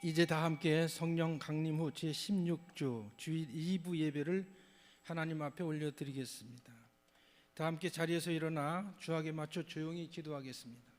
이제 다 함께 성령 강림 후 제16주 주일 2부 예배를 하나님 앞에 올려드리겠습니다. 다 함께 자리에서 일어나 주악에 맞춰 조용히 기도하겠습니다.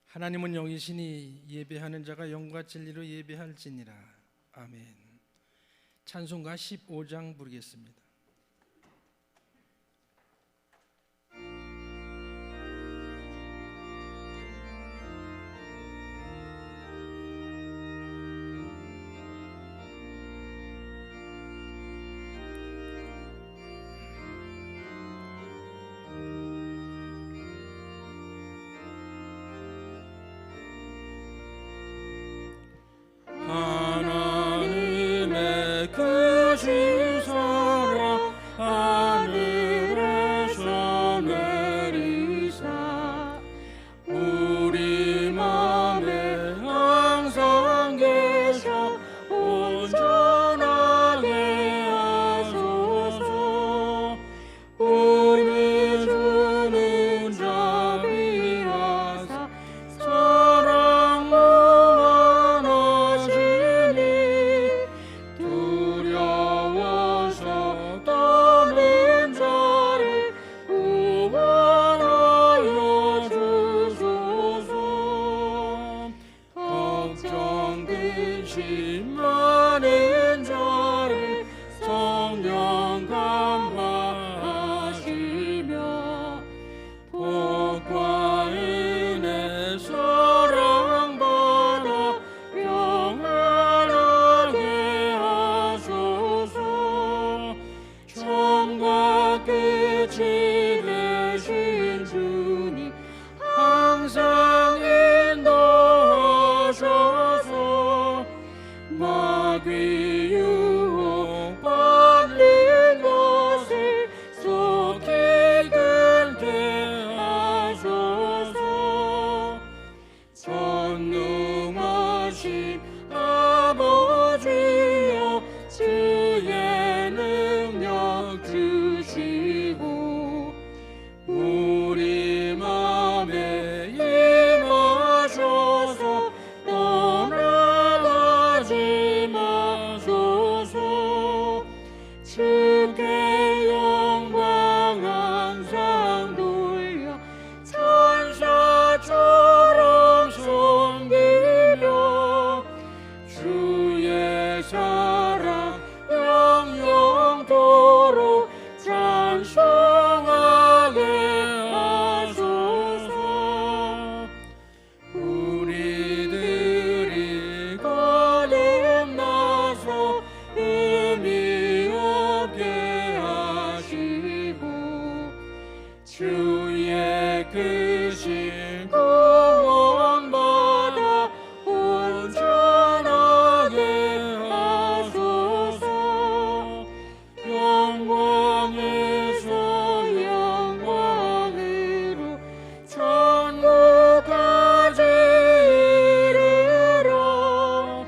하나님은 영이시니 예배하는 자가 영과 진리로 예배할지니라. 아멘. 찬송가 15장 부르겠습니다. 하나님의 크신 사랑 하늘에서 내리사 우리 맘에 항상 계셔 온전하게 하소서. 우리 주는 자비하사 사랑 무한하시니 두려워서 떠는 자를 구원하여 주소서. 걱정 근심 많은 자를 성령 감화하시며 복과 은혜 사랑받아 평안하게 하소서. 처음과 끝이 되신 주님 항상 인도하셔서 마귀 유혹 받는 것을 속히 끊게 하소서. 전능하신 아버지여 주의 능력 주시고 우리 맘에 임하셔서 떠나가지 마소서. 주께 영광 항상 돌려 천사처럼 섬기며 주의 사랑 영영토록 찬송하게 하소서. 우리들이 거듭나서 의미 없게 하시고 주의 크신 구원받아 온전하게 하소서. 영광에서 영광으로 천국까지 이르러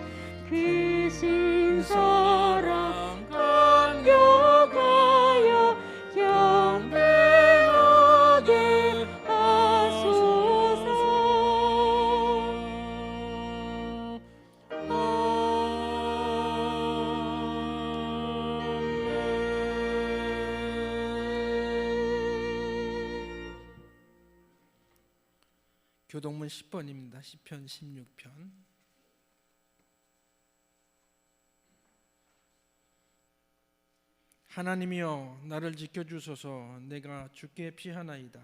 크신 사랑 감격하여 경배하게 하소서. 교동문 10번입니다. 시편 16편. 하나님이여 나를 지켜주소서. 내가 주께 피하나이다.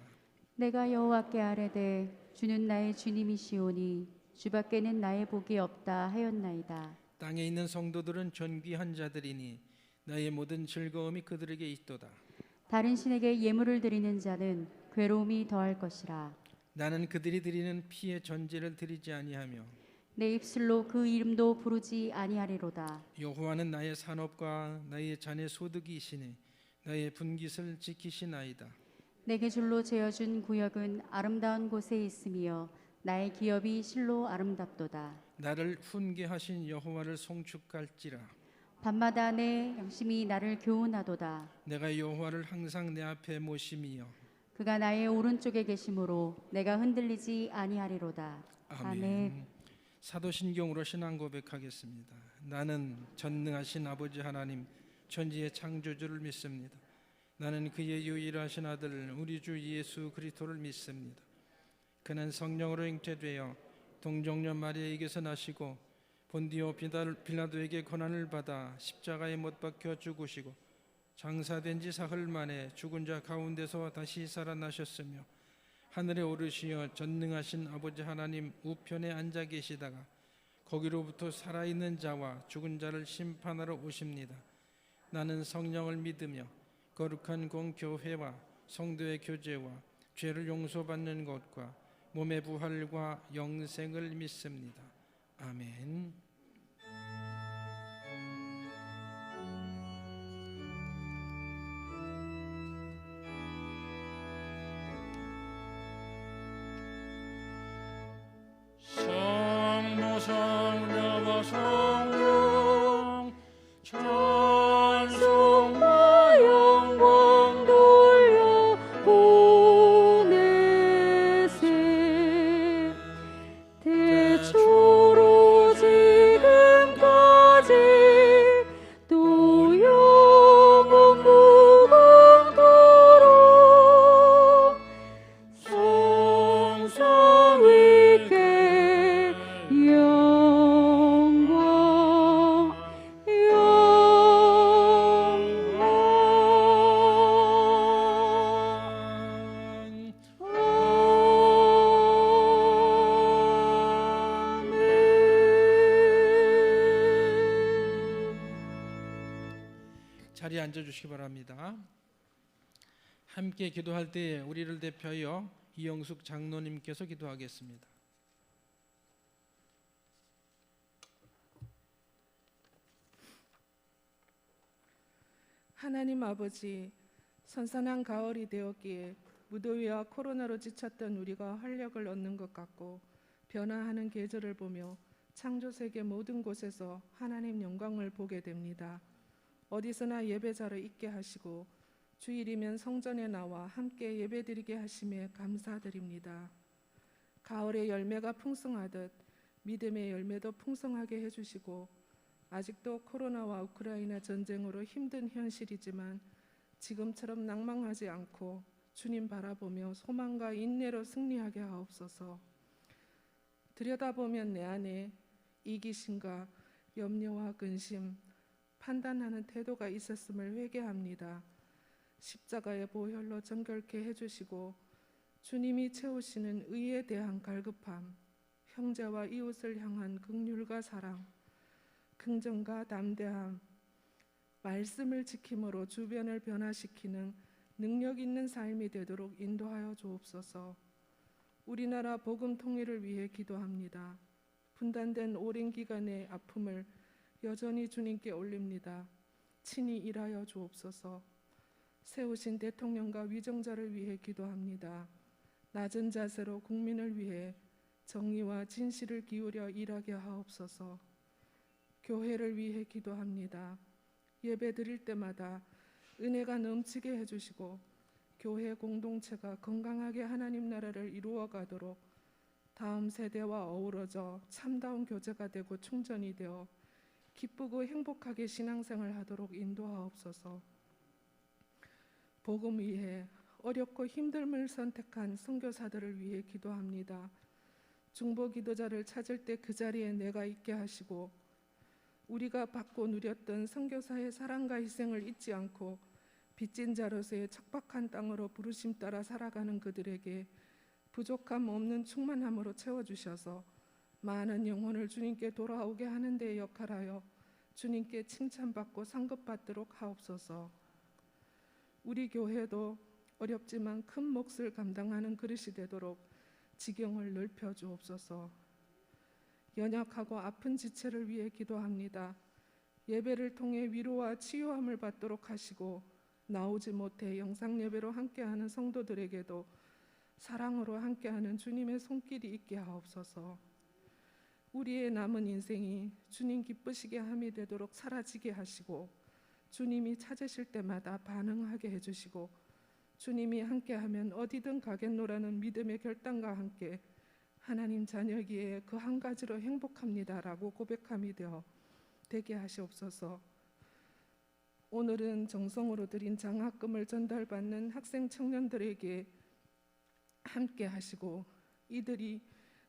내가 여호와께 아뢰되 주는 나의 주님이시오니 주밖에는 나의 복이 없다 하였나이다. 땅에 있는 성도들은 존귀한 자들이니 나의 모든 즐거움이 그들에게 있도다. 다른 신에게 예물을 드리는 자는 괴로움이 더할 것이라. 나는 그들이 드리는 피의 전제를 드리지 아니하며 내 입술로 그 이름도 부르지 아니하리로다. 여호와는 나의 산업과 나의 자네 소득이시니 나의 분깃을 지키시나이다. 내게 줄로 재어준 구역은 아름다운 곳에 있으며 나의 기업이 실로 아름답도다. 나를 훈계하신 여호와를 송축할지라. 밤마다 내 양심이 나를 교훈하도다. 내가 여호와를 항상 내 앞에 모심이여. 그가 나의 오른쪽에 계심으로 내가 흔들리지 아니하리로다. 아멘. 사도신경으로 신앙 고백하겠습니다. 나는 전능하신 아버지 하나님 천지의 창조주를 믿습니다. 나는 그의 유일하신 아들 우리 주 예수 그리스도를 믿습니다. 그는 성령으로 잉태되어 동정녀 마리아에게서 나시고 본디오 빌라도에게 고난을 받아 십자가에 못 박혀 죽으시고 장사된 지 사흘 만에 죽은 자 가운데서 다시 살아나셨으며 하늘에 오르시어 전능하신 아버지 하나님 우편에 앉아 계시다가 거기로부터 살아있는 자와 죽은 자를 심판하러 오십니다. 나는 성령을 믿으며 거룩한 공교회와 성도의 교제와 죄를 용서받는 것과 몸의 부활과 영생을 믿습니다. 아멘. 성부 성자와 성령 찬송과 영광 돌려 보내세. 대초로 지금까지 또 영원 무궁토록 성성 있게 영광 자리에 앉아주시기 바랍니다. 함께 기도할 때 우리를 대표하여 이영숙 장로님께서 기도하겠습니다. 하나님 아버지, 선선한 가을이 되었기에 무더위와 코로나로 지쳤던 우리가 활력을 얻는 것 같고 변화하는 계절을 보며 창조세계 모든 곳에서 하나님 영광을 보게 됩니다. 어디서나 예배자로 있게 하시고 주일이면 성전에 나와 함께 예배드리게 하심에 감사드립니다. 가을의 열매가 풍성하듯 믿음의 열매도 풍성하게 해주시고 아직도 코로나와 우크라이나 전쟁으로 힘든 현실이지만 지금처럼 낭망하지 않고 주님 바라보며 소망과 인내로 승리하게 하옵소서. 들여다보면 내 안에 이기심과 염려와 근심, 판단하는 태도가 있었음을 회개합니다. 십자가의 보혈로 정결케 해주시고 주님이 채우시는 의에 대한 갈급함, 형제와 이웃을 향한 긍휼과 사랑, 긍정과 담대함, 말씀을 지킴으로 주변을 변화시키는 능력 있는 삶이 되도록 인도하여 주옵소서. 우리나라 복음 통일을 위해 기도합니다. 분단된 오랜 기간의 아픔을 여전히 주님께 올립니다. 친히 일하여 주옵소서. 세우신 대통령과 위정자를 위해 기도합니다. 낮은 자세로 국민을 위해 정의와 진실을 기울여 일하게 하옵소서. 교회를 위해 기도합니다. 예배 드릴 때마다 은혜가 넘치게 해주시고 교회 공동체가 건강하게 하나님 나라를 이루어 가도록 다음 세대와 어우러져 참다운 교제가 되고 충전이 되어 기쁘고 행복하게 신앙생활 하도록 인도하옵소서. 복음 위해 어렵고 힘듦을 선택한 선교사들을 위해 기도합니다. 중보 기도자를 찾을 때 그 자리에 내가 있게 하시고 우리가 받고 누렸던 선교사의 사랑과 희생을 잊지 않고 빚진 자로서의 척박한 땅으로 부르심 따라 살아가는 그들에게 부족함 없는 충만함으로 채워주셔서 많은 영혼을 주님께 돌아오게 하는 데 역할하여 주님께 칭찬받고 상급받도록 하옵소서. 우리 교회도 어렵지만 큰 몫을 감당하는 그릇이 되도록 지경을 넓혀 주옵소서. 연약하고 아픈 지체를 위해 기도합니다. 예배를 통해 위로와 치유함을 받도록 하시고 나오지 못해 영상 예배로 함께하는 성도들에게도 사랑으로 함께하는 주님의 손길이 있게 하옵소서. 우리의 남은 인생이 주님 기쁘시게 함이 되도록 사라지게 하시고 주님이 찾으실 때마다 반응하게 해주시고 주님이 함께하면 어디든 가겠노라는 믿음의 결단과 함께 하나님 자녀기에 그 한 가지로 행복합니다라고 고백함이 되게 하시옵소서. 오늘은 정성으로 드린 장학금을 전달받는 학생 청년들에게 함께 하시고 이들이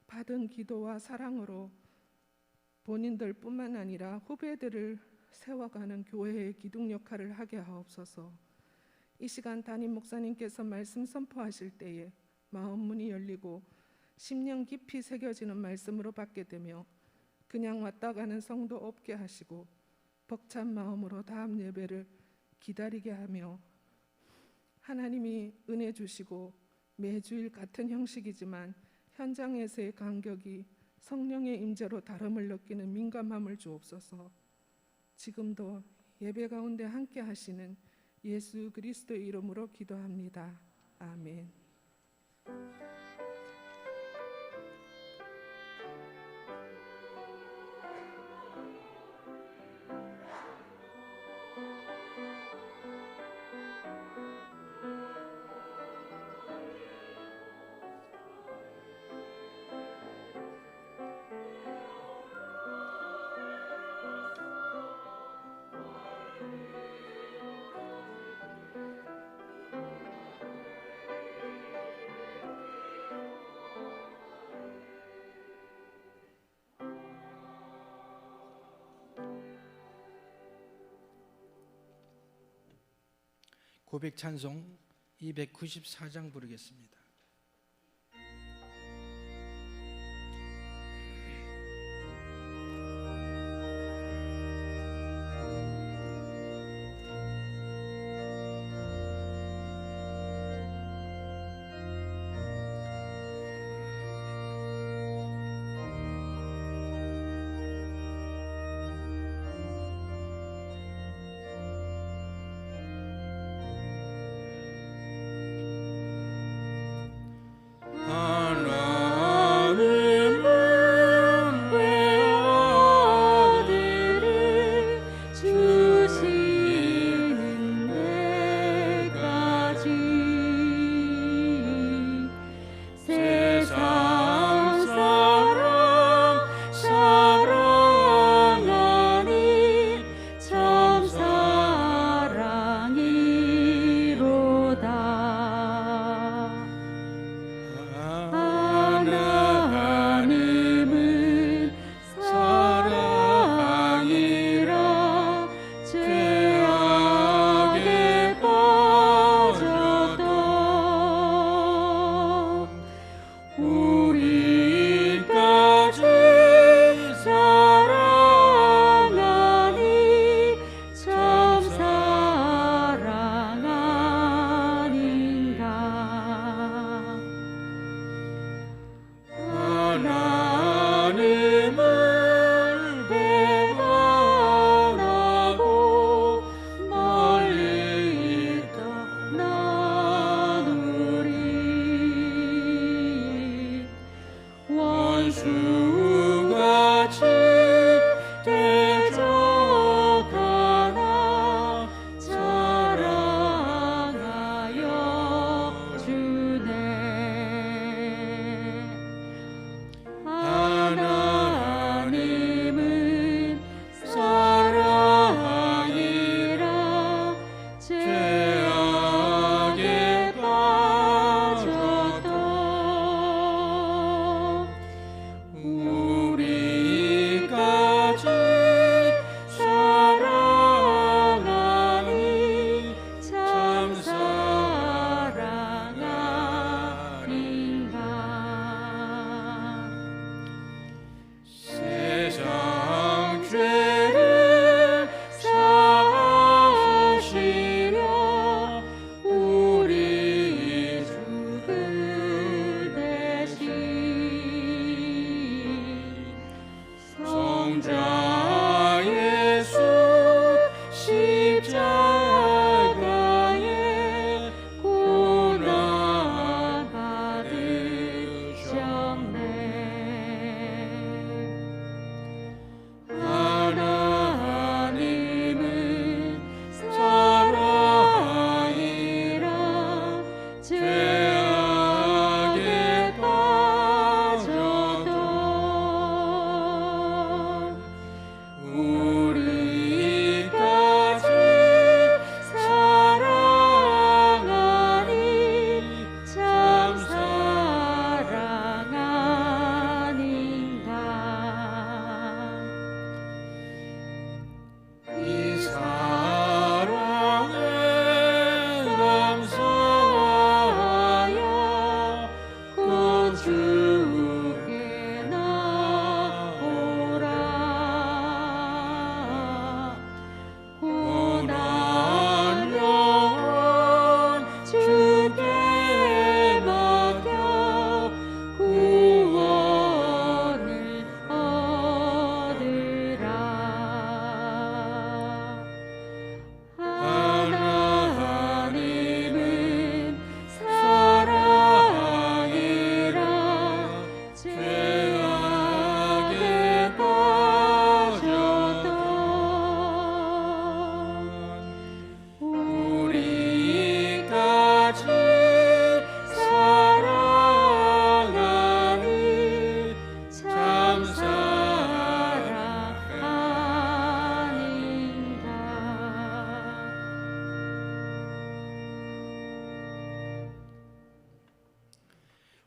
받은 기도와 사랑으로 본인들뿐만 아니라 후배들을 세워가는 교회의 기둥 역할을 하게 하옵소서. 이 시간 담임 목사님께서 말씀 선포하실 때에 마음 문이 열리고 심령 깊이 새겨지는 말씀으로 받게 되며 그냥 왔다 가는 성도 없게 하시고 벅찬 마음으로 다음 예배를 기다리게 하며 하나님이 은혜 주시고 매주일 같은 형식이지만 현장에서의 간격이 성령의 임재로 다름을 느끼는 민감함을 주옵소서. 지금도 예배 가운데 함께 하시는 예수 그리스도의 이름으로 기도합니다. 아멘. 고백 찬송 294장 부르겠습니다.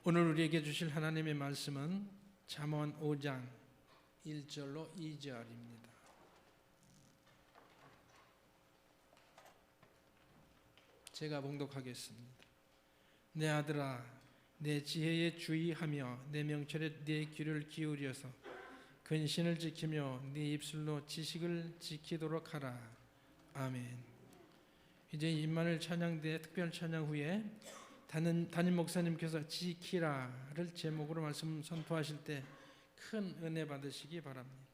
오늘 우리에게 주실 하나님의 말씀은 잠언 5장 1절로 2절입니다. 제가 봉독하겠습니다. 내 아들아, 내 지혜에 주의하며 내 명철에 내 귀를 기울여서 근신을 지키며 네 입술로 지식을 지키도록 하라. 아멘. 이제 임마누엘 찬양대 특별 찬양 후에 담임 목사님께서 지키라를 제목으로 말씀 선포하실 때 큰 은혜 받으시기 바랍니다.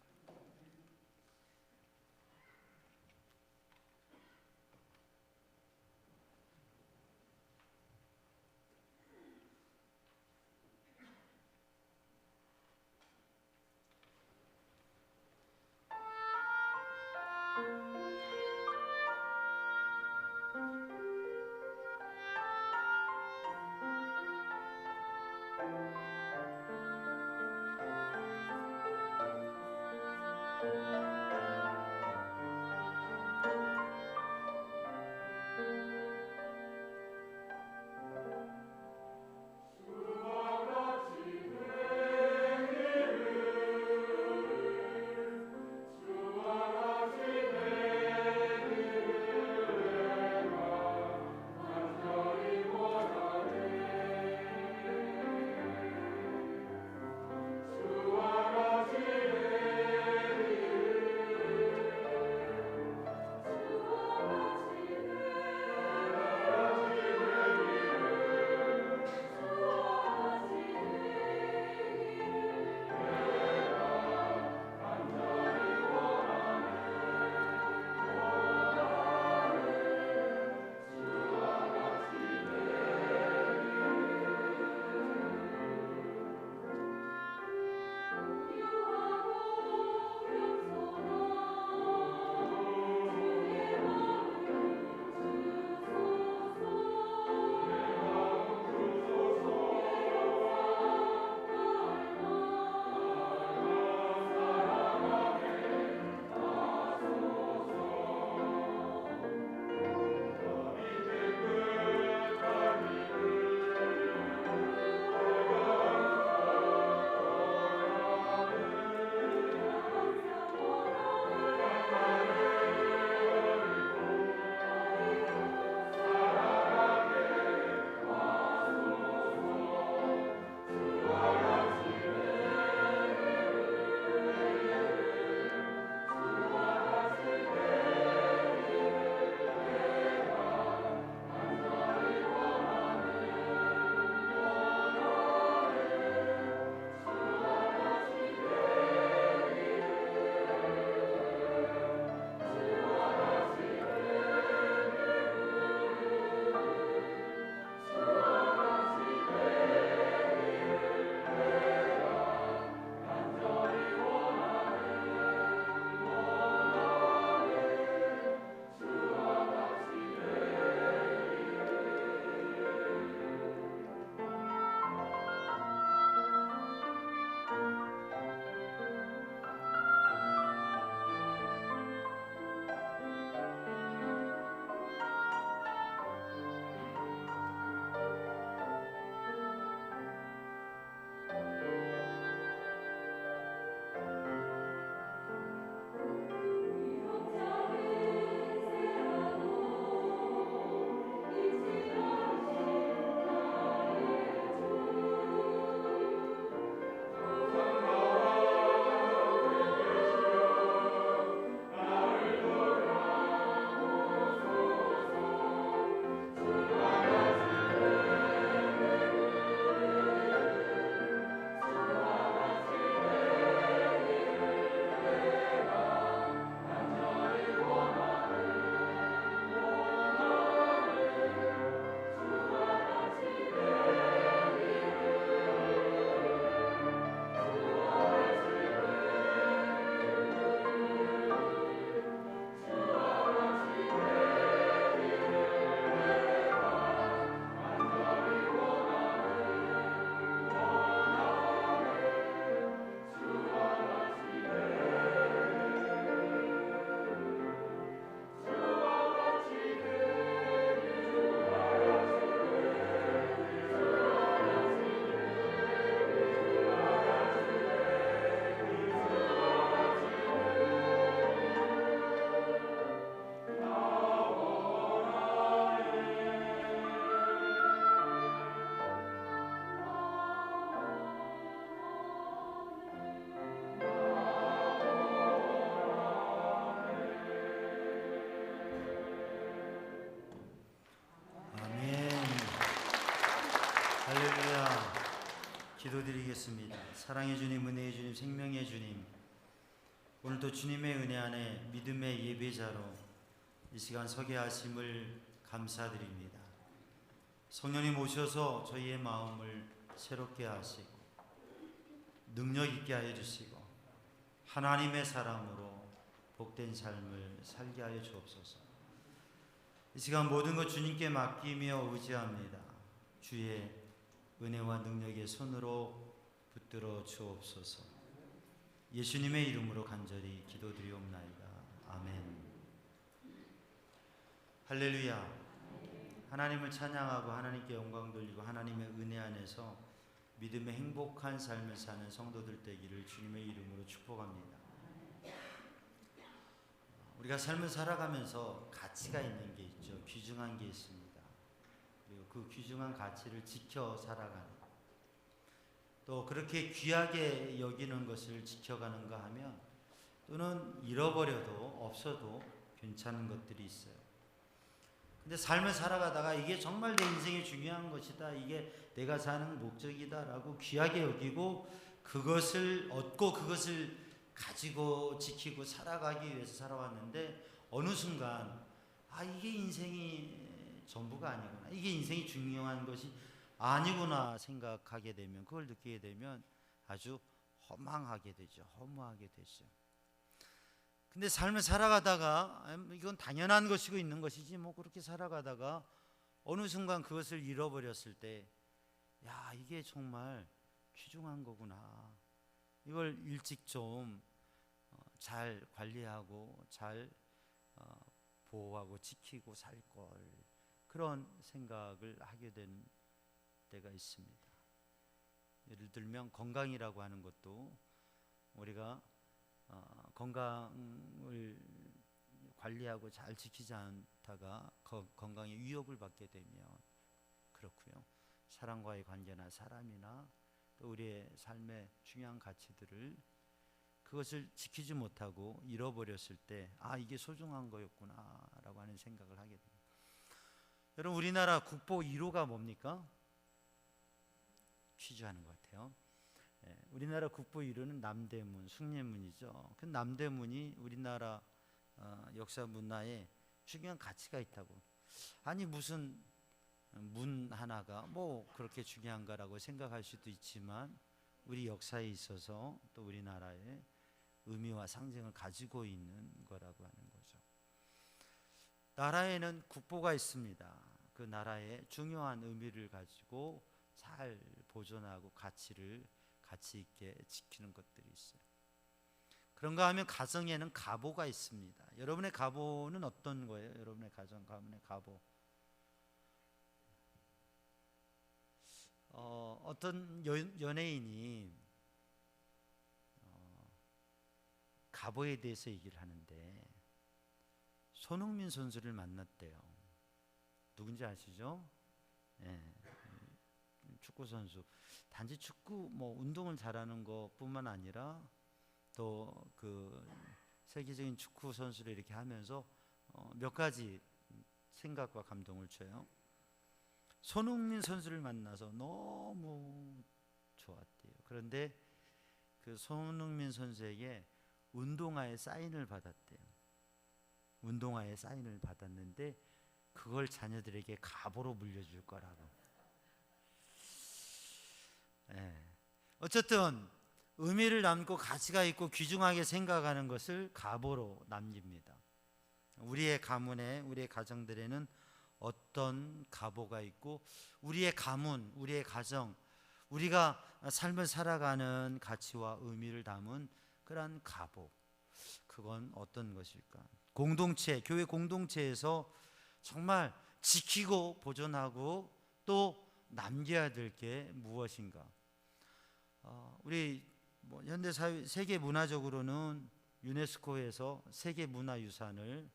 기도드리겠습니다. 사랑의 주님, 은혜의 주님, 생명의 주님, 오늘도 주님의 은혜 안에 믿음의 예배자로 이 시간 서게 하심을 감사드립니다. 성령님 오셔서 저희의 마음을 새롭게 하시고 능력 있게 하여 주시고 하나님의 사람으로 복된 삶을 살게 하여 주옵소서. 이 시간 모든 것 주님께 맡기며 의지합니다. 주의 은혜와 능력의 손으로 붙들어 주옵소서. 예수님의 이름으로 간절히 기도드리옵나이다. 아멘. 할렐루야. 하나님을 찬양하고 하나님께 영광 돌리고 하나님의 은혜 안에서 믿음의 행복한 삶을 사는 성도들 되기를 주님의 이름으로 축복합니다. 우리가 삶을 살아가면서 가치가 있는 게 있죠. 귀중한 게 있습니다. 그리고 그 귀중한 가치를 지켜 살아가는, 또 그렇게 귀하게 여기는 것을 지켜가는가 하면 또는 잃어버려도 없어도 괜찮은 것들이 있어요. 근데 삶을 살아가다가 이게 정말 내 인생에 중요한 것이다, 이게 내가 사는 목적이다 라고 귀하게 여기고 그것을 얻고 그것을 가지고 지키고 살아가기 위해서 살아왔는데 어느 순간 이게 인생이 전부가 아니구나, 이게 인생이 중요한 것이 아니구나 생각하게 되면, 그걸 느끼게 되면 아주 허망하게 되죠. 허무하게 되죠. 근데 삶을 살아가다가 이건 당연한 것이고 있는 것이지 뭐 그렇게 살아가다가 어느 순간 그것을 잃어버렸을 때, 야, 이게 정말 귀중한 거구나, 이걸 일찍 좀 잘 관리하고 잘 보호하고 지키고 살 걸, 그런 생각을 하게 된 때가 있습니다. 예를 들면 건강이라고 하는 것도 우리가 건강을 관리하고 잘 지키지 않다가 건강에 위협을 받게 되면 그렇고요. 사람과의 관계나 사람이나 또 우리의 삶의 중요한 가치들을 그것을 지키지 못하고 잃어버렸을 때, 이게 소중한 거였구나 라고 하는 생각을 하게 됩니다. 여러분, 우리나라 국보 1호가 뭡니까? 퀴즈하는 것 같아요. 우리나라 국보 1호는 남대문, 숭례문이죠. 그 남대문이 우리나라 역사 문화에 중요한 가치가 있다고. 아니 무슨 문 하나가 뭐 그렇게 중요한가라고 생각할 수도 있지만 우리 역사에 있어서 또 우리나라의 의미와 상징을 가지고 있는 거라고 하는 거죠. 나라에는 국보가 있습니다. 그 나라의 중요한 의미를 가지고 잘 보존하고 가치 있게 지키는 것들이 있어요. 그런가 하면 가정에는 가보가 있습니다. 여러분의 가보는 어떤 거예요? 여러분의 가정 가문의 가보. 어떤 연예인이 가보에 대해서 얘기를 하는데 손흥민 선수를 만났대요. 누군지 아시죠? 축구 선수. 단지 축구 운동을 잘하는 것뿐만 아니라 또 그 세계적인 축구 선수를 이렇게 하면서 몇 가지 생각과 감동을 줘요. 손흥민 선수를 만나서 너무 좋았대요. 그런데 그 손흥민 선수에게 운동화에 사인을 받았대요. 운동화에 사인을 받았는데 그걸 자녀들에게 가보로 물려줄 거라고. 어쨌든 의미를 남고 가치가 있고 귀중하게 생각하는 것을 가보로 남깁니다. 우리의 가문에, 우리의 가정들에는 어떤 가보가 있고 우리의 가문, 우리의 가정, 우리가 삶을 살아가는 가치와 의미를 담은 그러한 가보, 그건 어떤 것일까? 공동체, 교회 공동체에서 정말 지키고 보존하고 또 남겨야 될 게 무엇인가? 우리 현대 사회 세계 문화적으로는 유네스코에서 세계 문화유산을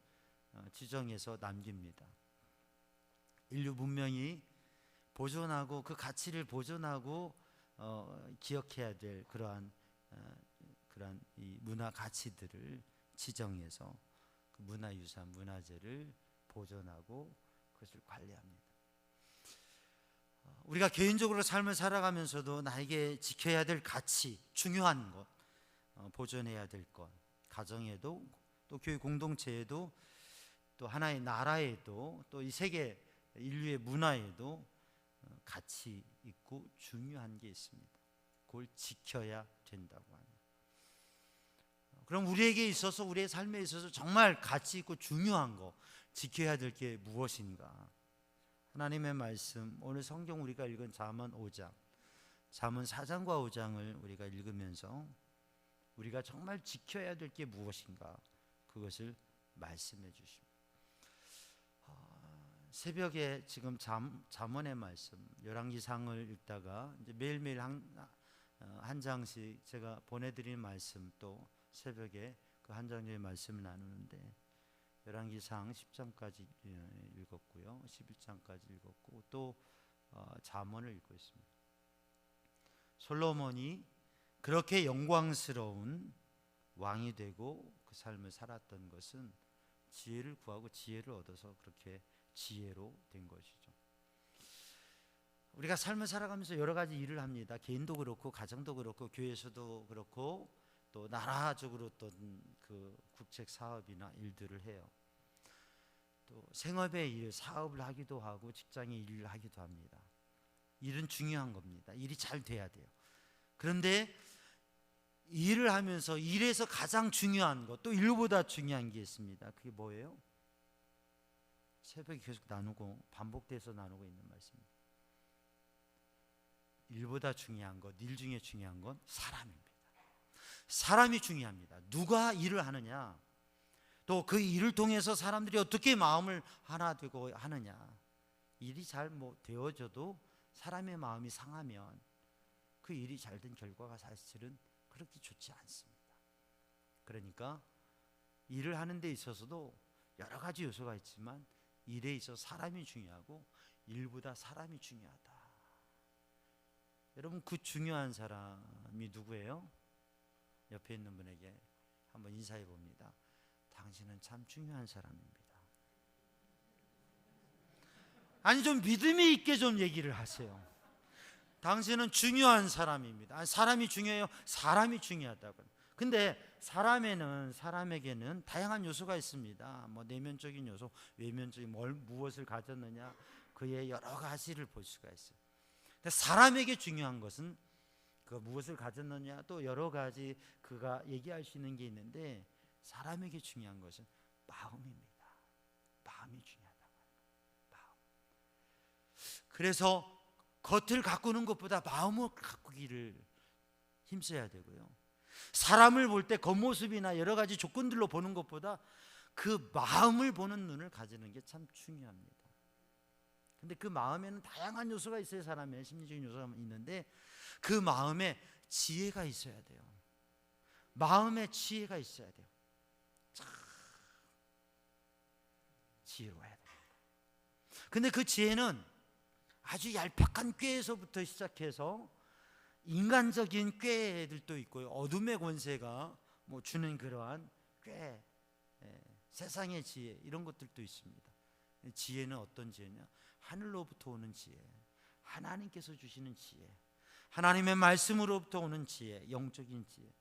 지정해서 남깁니다. 인류 문명이 보존하고 그 가치를 보존하고 기억해야 될 그러한 이 문화 가치들을 지정해서 그 문화유산, 문화재를 보존하고 그것을 관리합니다. 우리가 개인적으로 삶을 살아가면서도 나에게 지켜야 될 가치, 중요한 것, 보존해야 될 것, 가정에도 또 교회 공동체에도 또 하나의 나라에도 또 이 세계 인류의 문화에도 가치 있고 중요한 게 있습니다. 그걸 지켜야 된다고 합니다. 그럼 우리에게 있어서, 우리의 삶에 있어서 정말 가치 있고 중요한 거, 지켜야 될 게 무엇인가? 하나님의 말씀, 오늘 성경 우리가 읽은 잠언 5장, 잠언 4장과 5장을 우리가 읽으면서 우리가 정말 지켜야 될 게 무엇인가, 그것을 말씀해 주십니다. 새벽에 지금 잠언의 말씀, 열왕기상을 읽다가 이제 매일매일 한 장씩 제가 보내드리는 말씀, 또 새벽에 그 한 장의 말씀을 나누는데 열왕기상 10장까지 읽었고요, 11장까지 읽었고 또 잠언을 읽고 있습니다. 솔로몬이 그렇게 영광스러운 왕이 되고 그 삶을 살았던 것은 지혜를 구하고 지혜를 얻어서 그렇게 지혜로 된 것이죠. 우리가 삶을 살아가면서 여러 가지 일을 합니다. 개인도 그렇고 가정도 그렇고 교회에서도 그렇고 또 나라적으로 또 그 국책 사업이나 일들을 해요. 또 생업의 일, 사업을 하기도 하고 직장의 일을 하기도 합니다. 일은 중요한 겁니다. 일이 잘 돼야 돼요. 그런데 일을 하면서 일에서 가장 중요한 것, 또 일보다 중요한 게 있습니다. 그게 뭐예요? 새벽에 계속 나누고 반복돼서 나누고 있는 말씀입니다. 일보다 중요한 것, 일 중에 중요한 건 사람입니다. 사람이 중요합니다. 누가 일을 하느냐, 또 그 일을 통해서 사람들이 어떻게 마음을 하나 되고 하느냐. 일이 잘 되어져도 사람의 마음이 상하면 그 일이 잘 된 결과가 사실은 그렇게 좋지 않습니다. 그러니까 일을 하는 데 있어서도 여러 가지 요소가 있지만 일에 있어서 사람이 중요하고 일보다 사람이 중요하다. 여러분, 그 중요한 사람이 누구예요? 옆에 있는 분에게 한번 인사해 봅니다. 당신은 참 중요한 사람입니다. 아니, 좀 믿음이 있게 좀 얘기를 하세요. 당신은 중요한 사람입니다. 아니, 사람이 중요해요? 사람이 중요하다고. 근데 사람에게는 다양한 요소가 있습니다. 내면적인 요소, 외면적인 무엇을 가졌느냐, 그의 여러 가지를 볼 수가 있어요. 근데 사람에게 중요한 것은 그 무엇을 가졌느냐, 또 여러 가지 그가 얘기할 수 있는 게 있는데, 사람에게 중요한 것은 마음입니다. 마음이 중요하다고 합니다. 마음. 그래서 겉을 가꾸는 것보다 마음을 가꾸기를 힘써야 되고요. 사람을 볼 때 겉모습이나 여러 가지 조건들로 보는 것보다 그 마음을 보는 눈을 가지는 게 참 중요합니다. 근데 그 마음에는 다양한 요소가 있어요. 사람의 심리적인 요소가 있는데 그 마음에 지혜가 있어야 돼요. 마음에 지혜가 있어야 돼요. 참 지혜로워야 돼요. 근데 그 지혜는 아주 얄팍한 꾀에서부터 시작해서 인간적인 꾀들도 있고요. 어둠의 권세가 주는 그러한 꾀, 세상의 지혜, 이런 것들도 있습니다. 지혜는 어떤 지혜냐? 하늘로부터 오는 지혜, 하나님께서 주시는 지혜, 하나님의 말씀으로부터 오는 지혜, 영적인 지혜.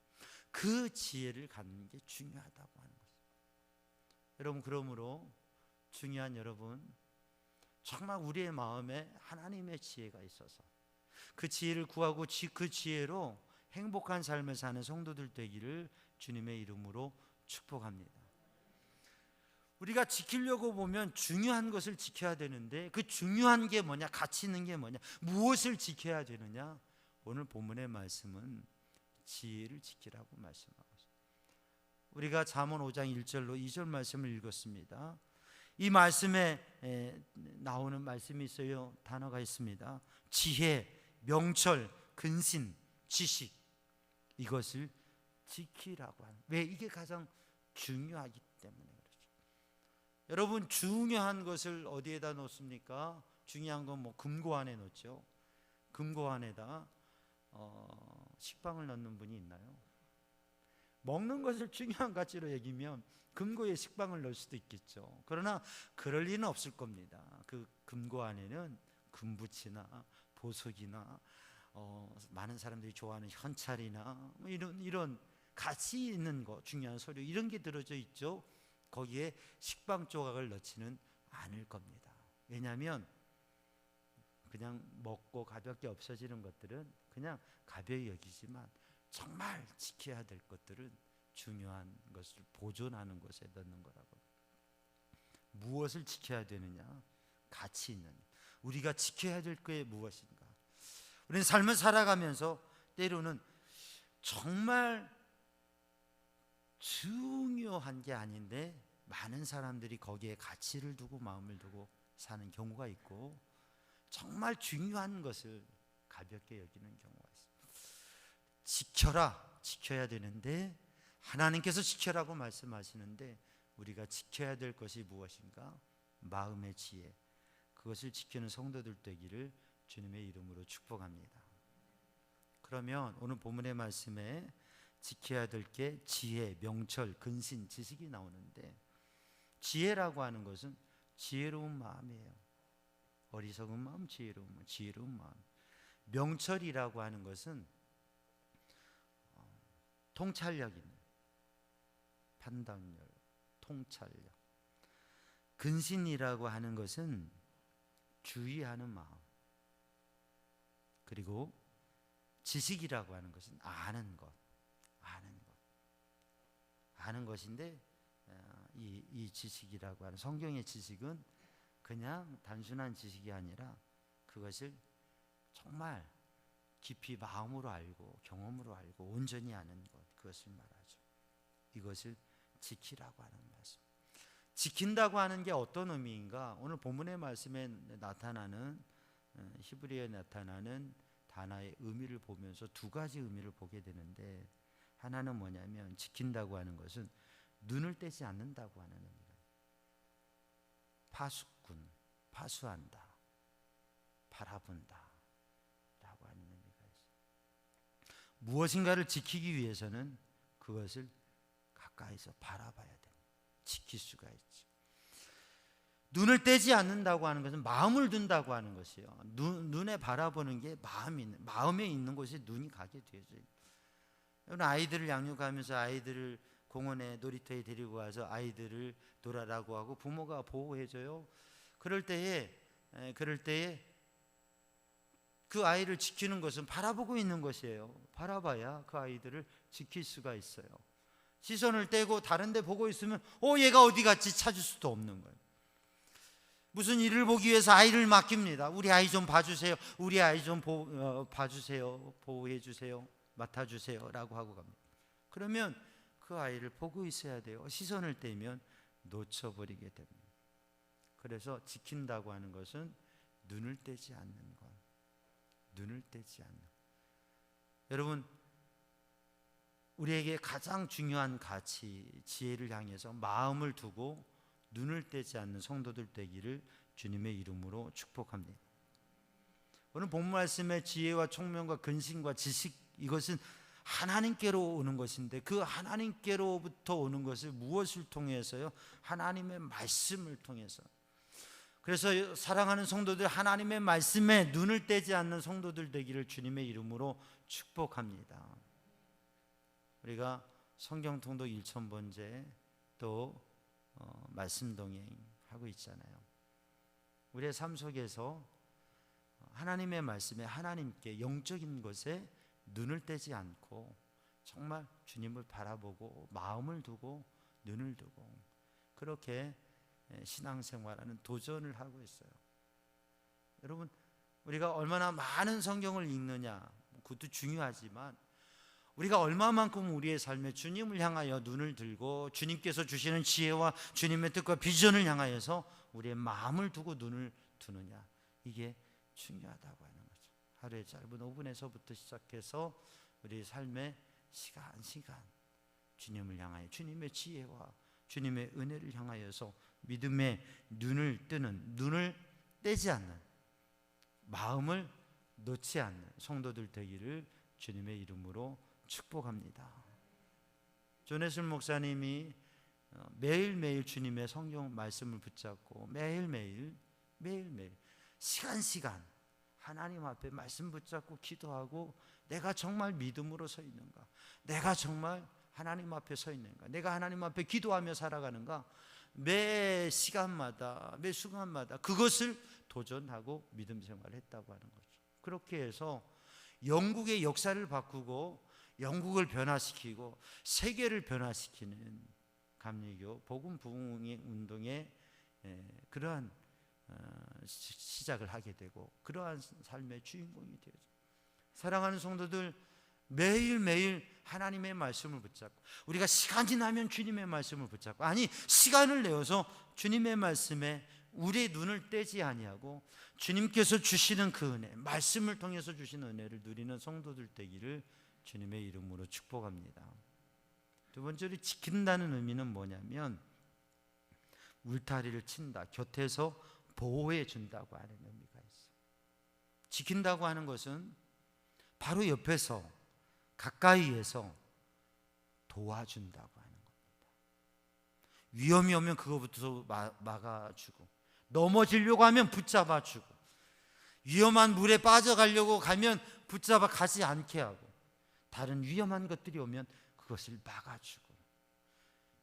그 지혜를 갖는 게 중요하다고 하는 것입니다. 여러분, 그러므로 중요한 여러분, 정말 우리의 마음에 하나님의 지혜가 있어서 그 지혜를 구하고 그 지혜로 행복한 삶을 사는 성도들 되기를 주님의 이름으로 축복합니다. 우리가 지키려고 보면 중요한 것을 지켜야 되는데 그 중요한 게 뭐냐, 가치 있는 게 뭐냐, 무엇을 지켜야 되느냐? 오늘 본문의 말씀은 지혜를 지키라고 말씀하고 있습니다. 우리가 잠언 5장 1절로 2절 말씀을 읽었습니다. 이 말씀에 나오는 말씀이 있어요. 단어가 있습니다. 지혜, 명철, 근신, 지식, 이것을 지키라고 하는. 왜? 이게 가장 중요하기 때문에 그렇죠. 여러분, 중요한 것을 어디에다 놓습니까? 중요한 건 금고 안에 놓죠. 금고 안에다 식빵을 넣는 분이 있나요? 먹는 것을 중요한 가치로 여기면 금고에 식빵을 넣을 수도 있겠죠. 그러나 그럴 리는 없을 겁니다. 그 금고 안에는 금붙이나 보석이나 많은 사람들이 좋아하는 현찰이나 뭐 이런 가치 있는 거, 중요한 서류 이런 게 들어져 있죠. 거기에 식빵 조각을 넣지는 않을 겁니다. 왜냐하면 그냥 먹고 가볍게 없어지는 것들은 그냥 가벼이 여기지만 정말 지켜야 될 것들은 중요한 것을 보존하는 것에 넣는 거라고. 무엇을 지켜야 되느냐? 가치 있는, 우리가 지켜야 될 게 무엇인가? 우리는 삶을 살아가면서 때로는 정말 중요한 게 아닌데 많은 사람들이 거기에 가치를 두고 마음을 두고 사는 경우가 있고, 정말 중요한 것을 가볍게 여기는 경우가 있습니다. 지켜라, 지켜야 되는데 하나님께서 지켜라고 말씀하시는데 우리가 지켜야 될 것이 무엇인가? 마음의 지혜, 그것을 지키는 성도들 되기를 주님의 이름으로 축복합니다. 그러면 오늘 본문의 말씀에 지켜야 될 게 지혜, 명철, 근신, 지식이 나오는데, 지혜라고 하는 것은 지혜로운 마음이에요. 어리석은 마음, 지혜로운 마음. 명철이라고 하는 것은 통찰력 있는 판단력, 통찰력. 근신이라고 하는 것은 주의하는 마음. 그리고 지식이라고 하는 것은 아는 것. 아는 것인데, 이 지식이라고 하는 성경의 지식은 그냥 단순한 지식이 아니라 그것을 정말 깊이 마음으로 알고 경험으로 알고 온전히 아는 것, 그것을 말하죠. 이것을 지키라고 하는 말씀. 지킨다고 하는 게 어떤 의미인가? 오늘 본문의 말씀에 나타나는 히브리어에 나타나는 단어의 의미를 보면서 두 가지 의미를 보게 되는데, 하나는 뭐냐면 지킨다고 하는 것은 눈을 떼지 않는다고 하는 의미가, 파수꾼, 파수한다, 바라본다 라고 하는 의미가 있어요. 무엇인가를 지키기 위해서는 그것을 가까이서 바라봐야 됩니다. 지킬 수가 있죠. 눈을 떼지 않는다고 하는 것은 마음을 둔다고 하는 것이에요. 눈에 바라보는 게 마음에 있는 곳에 눈이 가게 되죠. 여러분, 아이들을 양육하면서 아이들을 공원에 놀이터에 데리고 가서 아이들을 놀아라고 하고 부모가 보호해줘요. 그럴 때에 그 아이를 지키는 것은 바라보고 있는 것이에요. 바라봐야 그 아이들을 지킬 수가 있어요. 시선을 떼고 다른 데 보고 있으면 얘가 어디 갔지 찾을 수도 없는 거예요. 무슨 일을 보기 위해서 아이를 맡깁니다. 우리 아이 좀 봐주세요. 우리 아이 좀 봐주세요. 보호해주세요. 맡아주세요 라고 하고 갑니다. 그러면 그 아이를 보고 있어야 돼요. 시선을 떼면 놓쳐버리게 됩니다. 그래서 지킨다고 하는 것은 눈을 떼지 않는 것, 눈을 떼지 않는 것. 여러분, 우리에게 가장 중요한 가치, 지혜를 향해서 마음을 두고 눈을 떼지 않는 성도들 되기를 주님의 이름으로 축복합니다. 오늘 본 말씀의 지혜와 총명과 근신과 지식, 이것은 하나님께로 오는 것인데, 그 하나님께로부터 오는 것을 무엇을 통해서요? 하나님의 말씀을 통해서. 그래서 사랑하는 성도들, 하나님의 말씀에 눈을 떼지 않는 성도들 되기를 주님의 이름으로 축복합니다. 우리가 성경 통독 1000번째 또 말씀 동행 하고 있잖아요. 우리의 삶 속에서 하나님의 말씀에, 하나님께, 영적인 것에 눈을 떼지 않고 정말 주님을 바라보고 마음을 두고 눈을 두고 그렇게 신앙생활하는 도전을 하고 있어요. 여러분, 우리가 얼마나 많은 성경을 읽느냐, 그것도 중요하지만 우리가 얼마만큼 우리의 삶에 주님을 향하여 눈을 들고 주님께서 주시는 지혜와 주님의 뜻과 비전을 향하여서 우리의 마음을 두고 눈을 두느냐, 이게 중요하다고 하는 거죠. 하루에 짧은 5분에서부터 시작해서 우리 삶의 시간 주님을 향하여 주님의 지혜와 주님의 은혜를 향하여서 믿음의 눈을 뜨는, 눈을 떼지 않는, 마음을 놓지 않는 성도들 되기를 주님의 이름으로 축복합니다. 존 목사님이 매일매일 주님의 성경 말씀을 붙잡고 매일매일 시간 하나님 앞에 말씀 붙잡고 기도하고 내가 정말 믿음으로 서 있는가? 내가 정말 하나님 앞에 서 있는가? 내가 하나님 앞에 기도하며 살아가는가? 매 시간마다 매 순간마다 그것을 도전하고 믿음 생활을 했다고 하는 거죠. 그렇게 해서 영국의 역사를 바꾸고 영국을 변화시키고 세계를 변화시키는 감리교 복음 부흥 운동의 그러한 시작을 하게 되고 그러한 삶의 주인공이 되어져. 사랑하는 성도들, 매일매일 하나님의 말씀을 붙잡고 우리가 시간이 나면 주님의 말씀을 붙잡고 아니 시간을 내어서 주님의 말씀에 우리의 눈을 떼지 아니하고 주님께서 주시는 그 은혜, 말씀을 통해서 주시는 은혜를 누리는 성도들 되기를 주님의 이름으로 축복합니다. 두 번째로 지킨다는 의미는 뭐냐면 울타리를 친다, 곁에서 보호해 준다고 하는 의미가 있어요. 지킨다고 하는 것은 바로 옆에서 가까이에서 도와준다고 하는 겁니다. 위험이 오면 그거부터 막아주고 넘어지려고 하면 붙잡아주고 위험한 물에 빠져가려고 가면 붙잡아 가지 않게 하고 다른 위험한 것들이 오면 그것을 막아주고.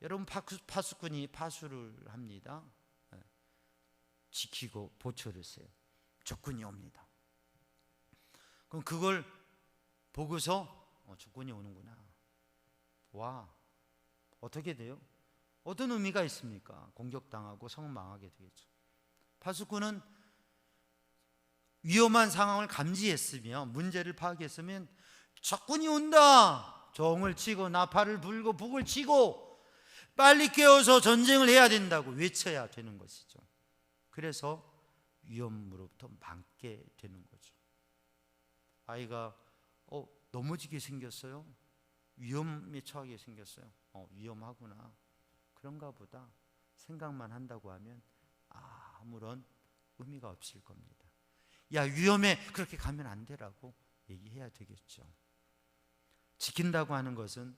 여러분 파수꾼이 파수를 합니다. 지키고 보초를 세요. 적군이 옵니다. 그럼 그걸 보고서 적군이 오는구나. 와, 어떻게 돼요? 어떤 의미가 있습니까? 공격당하고 성망하게 되겠죠. 파수꾼은 위험한 상황을 감지했으며 문제를 파악했으면 적군이 온다, 종을 치고 나팔을 불고 북을 치고 빨리 깨워서 전쟁을 해야 된다고 외쳐야 되는 것이죠. 그래서 위험으로부터 막게 되는 거죠. 아이가 넘어지게 생겼어요. 위험에 처하게 생겼어요. 위험하구나, 그런가 보다 생각만 한다고 하면 아무런 의미가 없을 겁니다. 야, 위험해, 그렇게 가면 안 되라고 얘기해야 되겠죠. 지킨다고 하는 것은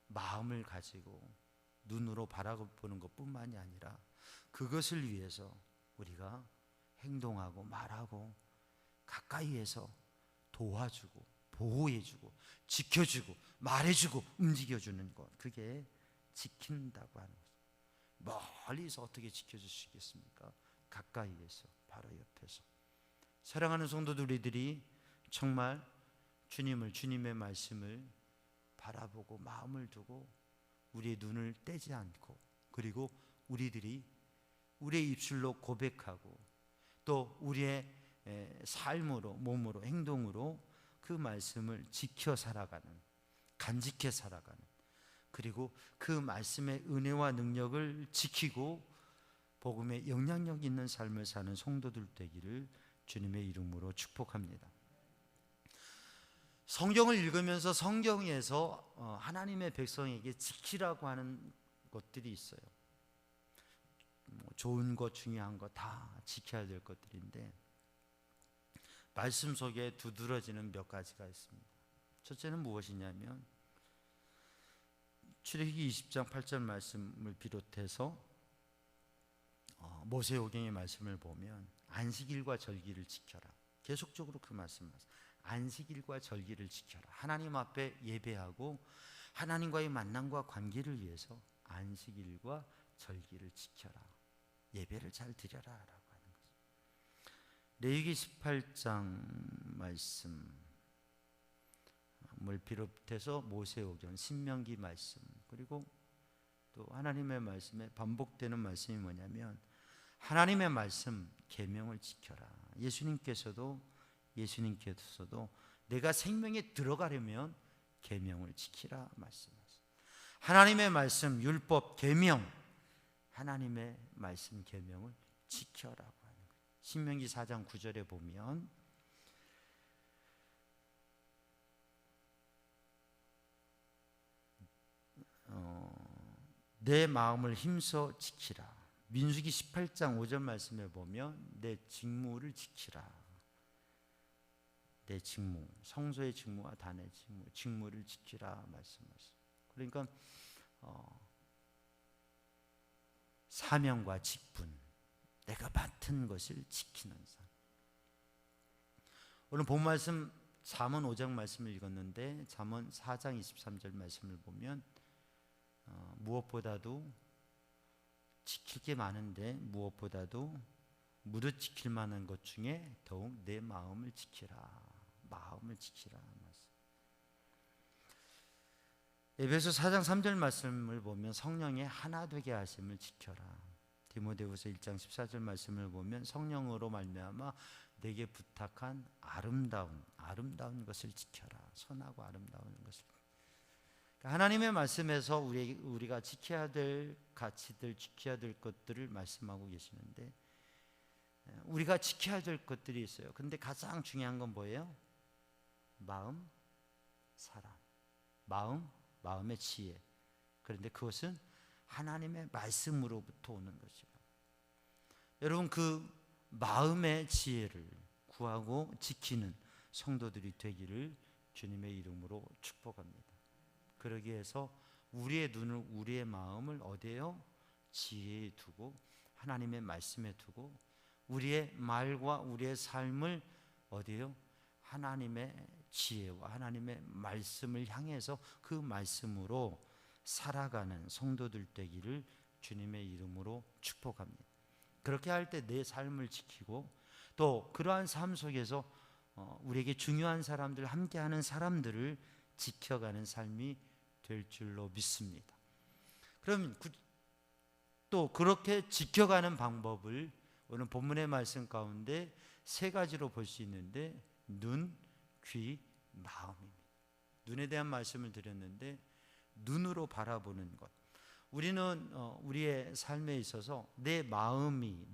마음을 가지고 눈으로 바라보는 것뿐만이 아니라 그것을 위해서 우리가 행동하고 말하고 가까이에서 도와주고 보호해주고 지켜주고 말해주고 움직여주는 것, 그게 지킨다고 하는 거죠. 멀리서 어떻게 지켜줄 수 있겠습니까? 가까이에서, 바로 옆에서. 사랑하는 성도들, 우리들이 정말 주님의 말씀을 바라보고 마음을 두고 우리의 눈을 떼지 않고, 그리고 우리들이 우리의 입술로 고백하고 또 우리의 삶으로, 몸으로, 행동으로 그 말씀을 지켜 살아가는, 간직해 살아가는, 그리고 그 말씀의 은혜와 능력을 지키고 복음의 영향력 있는 삶을 사는 성도들 되기를 주님의 이름으로 축복합니다. 성경을 읽으면서 성경에서 하나님의 백성에게 지키라고 하는 것들이 있어요. 좋은 것, 중요한 것 다 지켜야 될 것들인데 말씀 속에 두드러지는 몇 가지가 있습니다. 첫째는 무엇이냐면 출애굽기 20장 8절 말씀을 비롯해서 모세오경의 말씀을 보면 안식일과 절기를 지켜라. 계속적으로 그 말씀하세요. 안식일과 절기를 지켜라. 하나님 앞에 예배하고 하나님과의 만남과 관계를 위해서 안식일과 절기를 지켜라. 예배를 잘 드려라 라고 하는 거죠. 레위기 18장 말씀을 비롯해서 모세오경, 신명기 말씀, 그리고 또 하나님의 말씀에 반복되는 말씀이 뭐냐면 하나님의 말씀, 계명을 지켜라. 예수님께서도 내가 생명에 들어가려면 계명을 지키라 말씀하세요. 하나님의 말씀, 율법, 계명, 하나님의 말씀, 계명을 지켜라고 하는 거예요. 신명기 4장 9절에 보면 내 마음을 힘써 지키라. 민수기 18장 5절 말씀에 보면 내 직무를 지키라. 내 직무, 성소의 직무와 단의 직무를 지키라 말씀하세요. 그러니까 사명과 직분, 내가 맡은 것을 지키는 삶. 오늘 본 말씀 잠언 5장 말씀을 읽었는데 잠언 4장 23절 말씀을 보면 무엇보다도 지킬 게 많은데 무엇보다도 무릇 지킬 만한 것 중에 더욱 내 마음을 지키라. 마음을 지키라. 에베소 4장 3절 말씀을 보면 성령의 하나 되게 하심을 지켜라. 디모데후서 1장 14절 말씀을 보면 성령으로 말미암아 내게 부탁한 아름다운 것을 지켜라. 선하고 아름다운 것을. 하나님의 말씀에서 우리가 지켜야 될 가치들, 지켜야 될 것들을 말씀하고 계시는데 우리가 지켜야 될 것들이 있어요. 근데 가장 중요한 건 뭐예요? 마음, 사람. 마음의 지혜. 그런데 그것은 하나님의 말씀으로부터 오는 것이에요. 여러분, 그 마음의 지혜를 구하고 지키는 성도들이 되기를 주님의 이름으로 축복합니다. 그러기 위해서 우리의 눈을, 우리의 마음을 어디에요? 지혜에 두고 하나님의 말씀에 두고 우리의 말과 우리의 삶을 어디에요? 하나님의 지혜와 하나님의 말씀을 향해서 그 말씀으로 살아가는 성도들 되기를 주님의 이름으로 축복합니다. 그렇게 할 때 내 삶을 지키고 또 그러한 삶 속에서 우리에게 중요한 사람들, 함께하는 사람들을 지켜가는 삶이 될 줄로 믿습니다. 그럼 또 그렇게 지켜가는 방법을 오늘 본문의 말씀 가운데 세 가지로 볼 수 있는데 눈, 귀, 마음입니다. 눈에 대한 말씀을 드렸는데 눈으로 바라보는 것. 우리는 우리의 삶에 있어서 내 마음이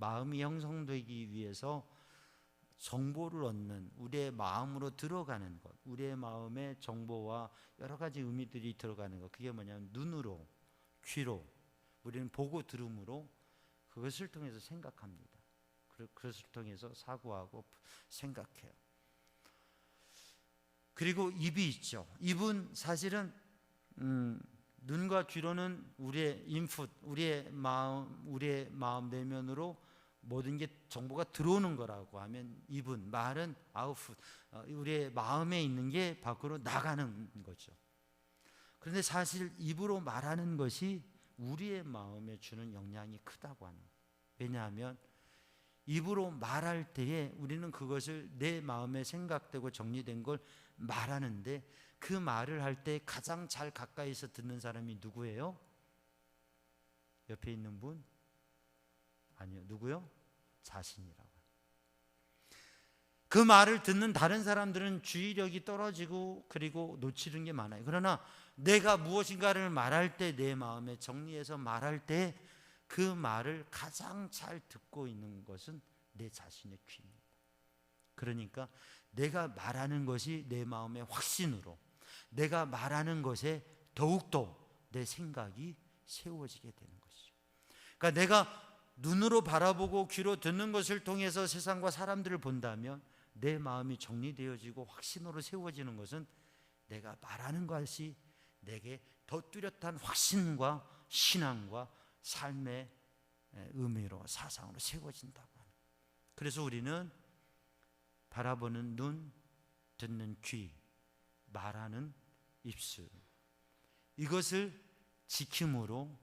형성되기 위해서 정보를 얻는 우리의 마음으로 들어가는 것, 우리의 마음에 정보와 여러 가지 의미들이 들어가는 것, 그게 뭐냐면 눈으로, 귀로 우리는 보고 들음으로 그것을 통해서 생각합니다. 그것을 통해서 사고하고 생각해요. 그리고 입이 있죠. 입은 사실은 눈과 귀로는 우리의 인풋, 우리의 마음 내면으로 모든 게 정보가 들어오는 거라고 하면 입은, 말은 아웃풋, 우리의 마음에 있는 게 밖으로 나가는 거죠. 그런데 사실 입으로 말하는 것이 우리의 마음에 주는 영향이 크다고 하는 거예요. 왜냐하면 입으로 말할 때에 우리는 그것을 내 마음에 생각되고 정리된 걸 말하는데 그 말을 할 때 가장 잘 가까이서 듣는 사람이 누구예요? 옆에 있는 분? 아니요. 누구요? 자신이라고. 그 말을 듣는 다른 사람들은 주의력이 떨어지고 그리고 놓치는 게 많아요. 그러나 내가 무엇인가를 말할 때, 내 마음에 정리해서 말할 때 그 말을 가장 잘 듣고 있는 것은 내 자신의 귀입니다. 그러니까 내가 말하는 것이 내 마음의 확신으로, 내가 말하는 것에 더욱더 내 생각이 세워지게 되는 것이죠. 그러니까 내가 눈으로 바라보고 귀로 듣는 것을 통해서 세상과 사람들을 본다면 내 마음이 정리되어지고 확신으로 세워지는 것은 내가 말하는 것이 내게 더 뚜렷한 확신과 신앙과 삶의 의미로, 사상으로 세워진다고 합니다. 그래서 우리는 바라보는 눈, 듣는 귀, 말하는 입술, 이것을 지킴으로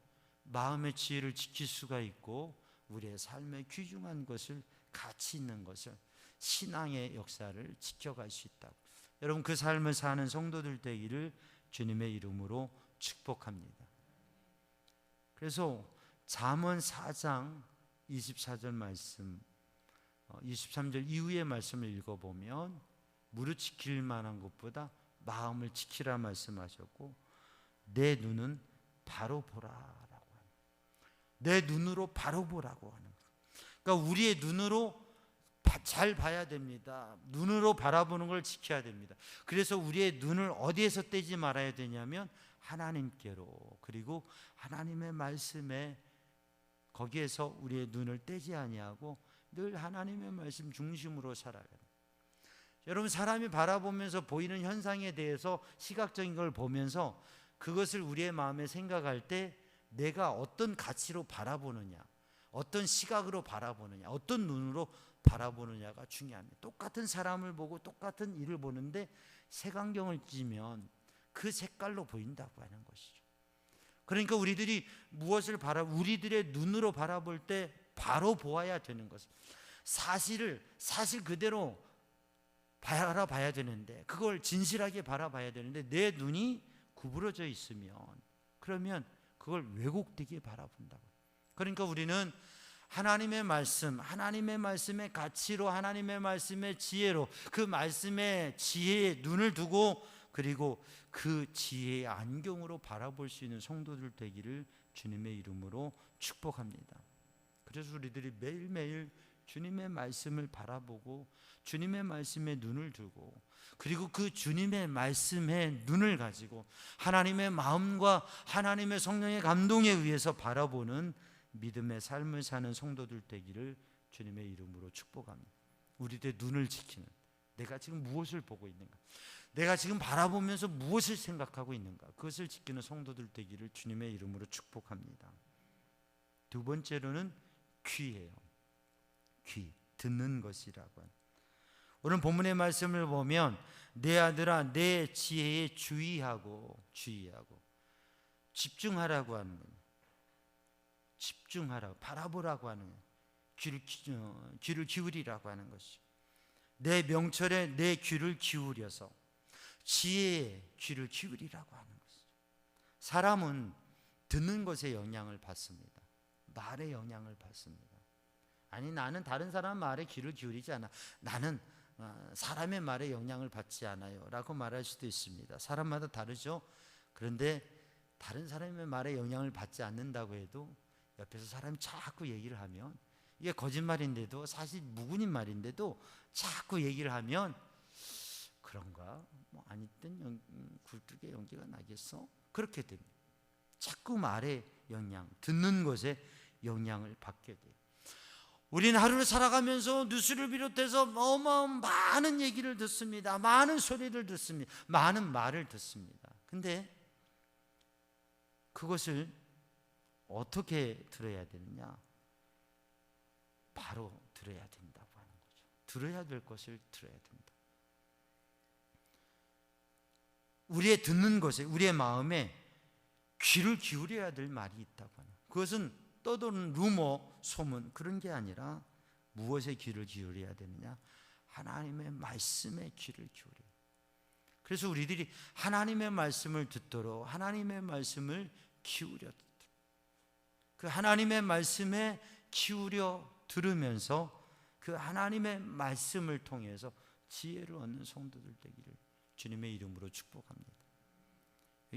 마음의 지혜를 지킬 수가 있고 우리의 삶의 귀중한 것을, 가치 있는 것을, 신앙의 역사를 지켜갈 수 있다고. 여러분, 그 삶을 사는 성도들 되기를 주님의 이름으로 축복합니다. 그래서 잠언 4장 24절 말씀, 23절 이후의 말씀을 읽어보면 무릇 지킬 만한 것보다 마음을 지키라 말씀하셨고 내 눈은 바로 보라라고 합니다. 내 눈으로 바로 보라고 하는 거예요. 그러니까 우리의 눈으로 잘 봐야 됩니다. 눈으로 바라보는 걸 지켜야 됩니다. 그래서 우리의 눈을 어디에서 떼지 말아야 되냐면 하나님께로, 그리고 하나님의 말씀에, 거기에서 우리의 눈을 떼지 아니하고 늘 하나님의 말씀 중심으로 살아야 됩니다. 여러분, 사람이 바라보면서 보이는 현상에 대해서 시각적인 걸 보면서 그것을 우리의 마음에 생각할 때 내가 어떤 가치로 바라보느냐, 어떤 시각으로 바라보느냐, 어떤 눈으로 바라보느냐가 중요합니다. 똑같은 사람을 보고 똑같은 일을 보는데 색안경을 끼면 그 색깔로 보인다고 하는 것이죠. 그러니까 우리들이 무엇을 우리들의 눈으로 바라볼 때 바로 보아야 되는 것은 사실 그대로 바라봐야 되는데, 그걸 진실하게 바라봐야 되는데 내 눈이 구부러져 있으면 그러면 그걸 왜곡되게 바라본다고. 그러니까 우리는 하나님의 말씀, 하나님의 말씀의 가치로, 하나님의 말씀의 지혜로, 그 말씀의 지혜에 눈을 두고 그리고 그 지혜의 안경으로 바라볼 수 있는 성도들 되기를 주님의 이름으로 축복합니다. 그래서 우리들이 매일매일 주님의 말씀을 바라보고 주님의 말씀에 눈을 두고 그리고 그 주님의 말씀에 눈을 가지고 하나님의 마음과 하나님의 성령의 감동에 의해서 바라보는 믿음의 삶을 사는 성도들 되기를 주님의 이름으로 축복합니다. 우리들의 눈을 지키는, 내가 지금 무엇을 보고 있는가, 내가 지금 바라보면서 무엇을 생각하고 있는가, 그것을 지키는 성도들 되기를 주님의 이름으로 축복합니다. 두 번째로는 귀예요. 귀, 듣는 것이라고 하는. 오늘 본문의 말씀을 보면 내 아들아 내 지혜에 주의하고 집중하라고 하는 거예요. 집중하라고, 바라보라고 하는 거예요. 귀를 기울이라고 하는 것이죠. 내 명철에 내 귀를 기울여서 지혜에 귀를 기울이라고 하는 것이죠. 사람은 듣는 것에 영향을 받습니다. 말에 영향을 받습니다. 아니, 나는 다른 사람 말에 귀를 기울이지 않아, 나는 사람의 말에 영향을 받지 않아요 라고 말할 수도 있습니다. 사람마다 다르죠. 그런데 다른 사람의 말에 영향을 받지 않는다고 해도 옆에서 사람이 자꾸 얘기를 하면, 이게 거짓말인데도 사실 무근인 말인데도 자꾸 얘기를 하면 그런가? 뭐 아니든 굴뚝에 연기가 나겠어? 그렇게 됩니다. 자꾸 말에 영향, 듣는 것에 영향을 받게 돼요. 우리는 하루를 살아가면서 뉴스를 비롯해서 많은 얘기를 듣습니다. 많은 소리를 듣습니다. 많은 말을 듣습니다. 근데 그것을 어떻게 들어야 되느냐? 바로 들어야 된다고 하는 거죠. 들어야 될 것을 들어야 된다. 우리의 듣는 것에, 우리의 마음에 귀를 기울여야 될 말이 있다고 하는, 그것은 떠도는 루머, 소문, 그런 게 아니라 무엇에 귀를 기울여야 되느냐? 하나님의 말씀에 귀를 기울여요. 그래서 우리들이 하나님의 말씀을 듣도록 하나님의 말씀을 기울여, 그 하나님의 말씀에 기울여 들으면서 그 하나님의 말씀을 통해서 지혜를 얻는 성도들 되기를 주님의 이름으로 축복합니다.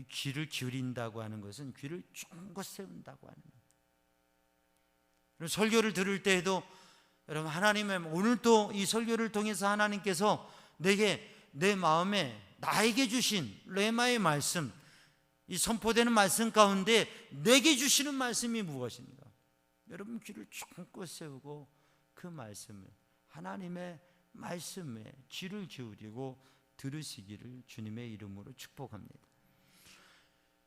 귀를 기울인다고 하는 것은 귀를 쫑긋 세운다고 하는 거예요. 설교를 들을 때에도 여러분, 하나님의, 오늘도 이 설교를 통해서 하나님께서 내 마음에 나에게 주신 레마의 말씀, 이 선포되는 말씀 가운데 내게 주시는 말씀이 무엇인가? 여러분 귀를 쫑긋 세우고 그 말씀을, 하나님의 말씀에 귀를 기울이고 들으시기를 주님의 이름으로 축복합니다.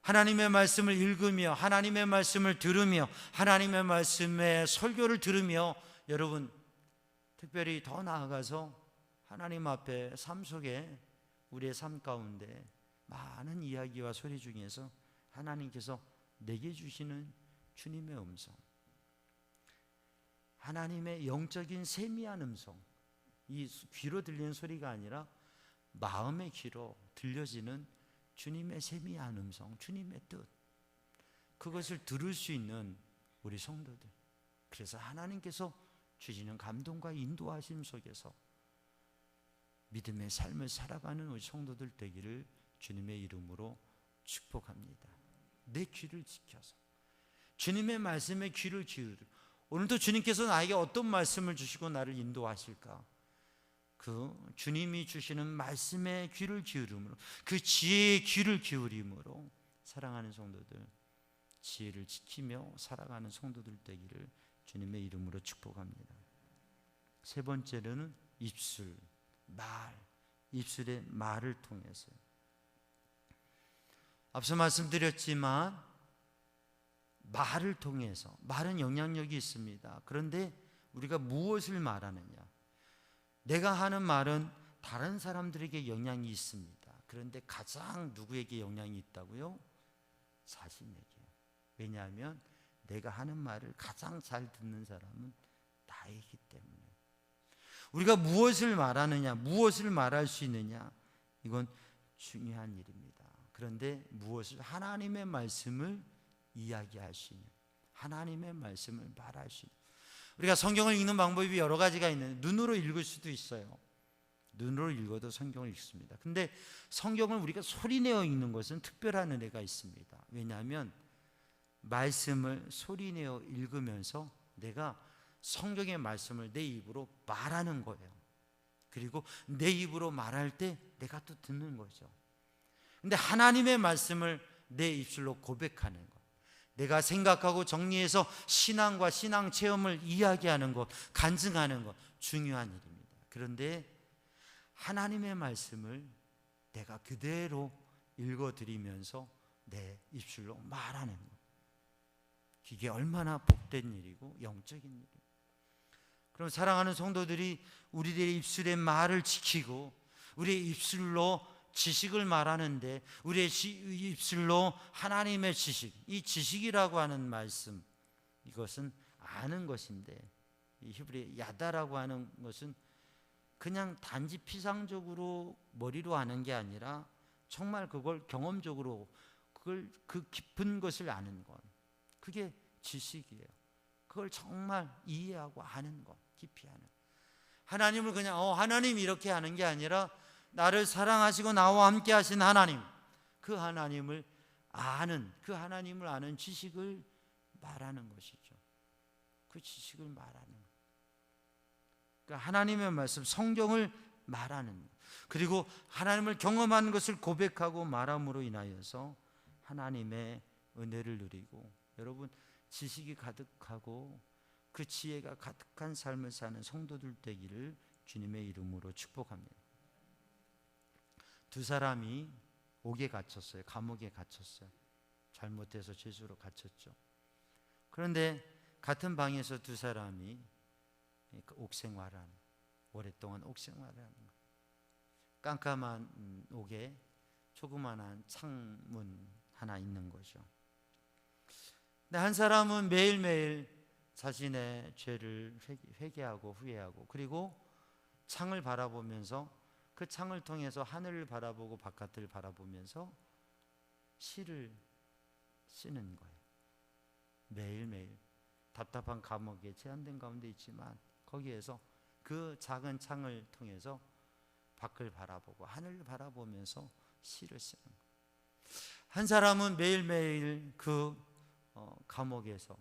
하나님의 말씀을 읽으며 하나님의 말씀을 들으며 하나님의 말씀의 설교를 들으며 여러분 특별히 더 나아가서 하나님 앞에 삶 속에 우리의 삶 가운데 많은 이야기와 소리 중에서 하나님께서 내게 주시는 주님의 음성, 하나님의 영적인 세미한 음성, 이 귀로 들리는 소리가 아니라 마음의 귀로 들려지는 주님의 세미한 음성, 주님의 뜻, 그것을 들을 수 있는 우리 성도들, 그래서 하나님께서 주시는 감동과 인도하심 속에서 믿음의 삶을 살아가는 우리 성도들 되기를 주님의 이름으로 축복합니다. 내 귀를 지켜서 주님의 말씀에 귀를 기울이고, 오늘도 주님께서 나에게 어떤 말씀을 주시고 나를 인도하실까? 그 주님이 주시는 말씀에 귀를 기울임으로, 그 지혜의 귀를 기울임으로 사랑하는 성도들, 지혜를 지키며 살아가는 성도들 되기를 주님의 이름으로 축복합니다. 세 번째로는 입술, 입술의 말을 통해서. 앞서 말씀드렸지만 말을 통해서, 말은 영향력이 있습니다. 그런데 우리가 무엇을 말하느냐. 내가 하는 말은 다른 사람들에게 영향이 있습니다. 그런데 가장 누구에게 영향이 있다고요? 자신에게. 왜냐하면 내가 하는 말을 가장 잘 듣는 사람은 나이기 때문에. 우리가 무엇을 말하느냐, 무엇을 말할 수 있느냐, 이건 중요한 일입니다. 그런데 무엇을, 하나님의 말씀을 이야기할 수 있는, 하나님의 말씀을 말할 수 있는. 우리가 성경을 읽는 방법이 여러 가지가 있는데, 눈으로 읽을 수도 있어요. 눈으로 읽어도 성경을 읽습니다. 근데 성경을 우리가 소리내어 읽는 것은 특별한 은혜가 있습니다. 왜냐하면 말씀을 소리내어 읽으면서 내가 성경의 말씀을 내 입으로 말하는 거예요. 그리고 내 입으로 말할 때 내가 또 듣는 거죠. 근데 하나님의 말씀을 내 입술로 고백하는 것, 내가 생각하고 정리해서 신앙과 신앙 체험을 이야기하는 것, 간증하는 것, 중요한 일입니다. 그런데 하나님의 말씀을 내가 그대로 읽어드리면서 내 입술로 말하는 것, 이게 얼마나 복된 일이고 영적인 일이에요. 그럼 사랑하는 성도들이 우리들의 입술의 말을 지키고 우리의 입술로 지식을 말하는데, 우리의 입술로 하나님의 지식, 이 지식이라고 하는 말씀, 이것은 아는 것인데, 이 히브리 야다라고 하는 것은 그냥 단지 피상적으로 머리로 아는 게 아니라 정말 그걸 경험적으로, 그걸 그 깊은 것을 아는 것, 그게 지식이에요. 그걸 정말 이해하고 아는 것, 깊이 아는. 하나님을 그냥 하나님 이렇게 하는 게 아니라 나를 사랑하시고 나와 함께 하신 하나님, 그 하나님을 아는, 그 하나님을 아는 지식을 말하는 것이죠. 그 지식을 말하는 것. 그러니까 하나님의 말씀, 성경을 말하는 것, 그리고 하나님을 경험한 것을 고백하고 말함으로 인하여서 하나님의 은혜를 누리고, 여러분 지식이 가득하고 그 지혜가 가득한 삶을 사는 성도들 되기를 주님의 이름으로 축복합니다. 두 사람이 옥에 갇혔어요. 감옥에 갇혔어요. 잘못해서 죄수로 갇혔죠. 그런데 같은 방에서 두 사람이 옥생활을 하는, 오랫동안 옥생활을 하는 거예요. 깜깜한 옥에 조그만한 창문 하나 있는 거죠. 근데 한 사람은 매일매일 자신의 죄를 회개하고 후회하고, 그리고 창을 바라보면서, 그 창을 통해서 하늘을 바라보고 바깥을 바라보면서 시를 쓰는 거예요. 매일매일 답답한 감옥에 제한된 가운데 있지만 거기에서 그 작은 창을 통해서 밖을 바라보고 하늘을 바라보면서 시를 쓰는 거예요. 한 사람은 매일매일 그 감옥에서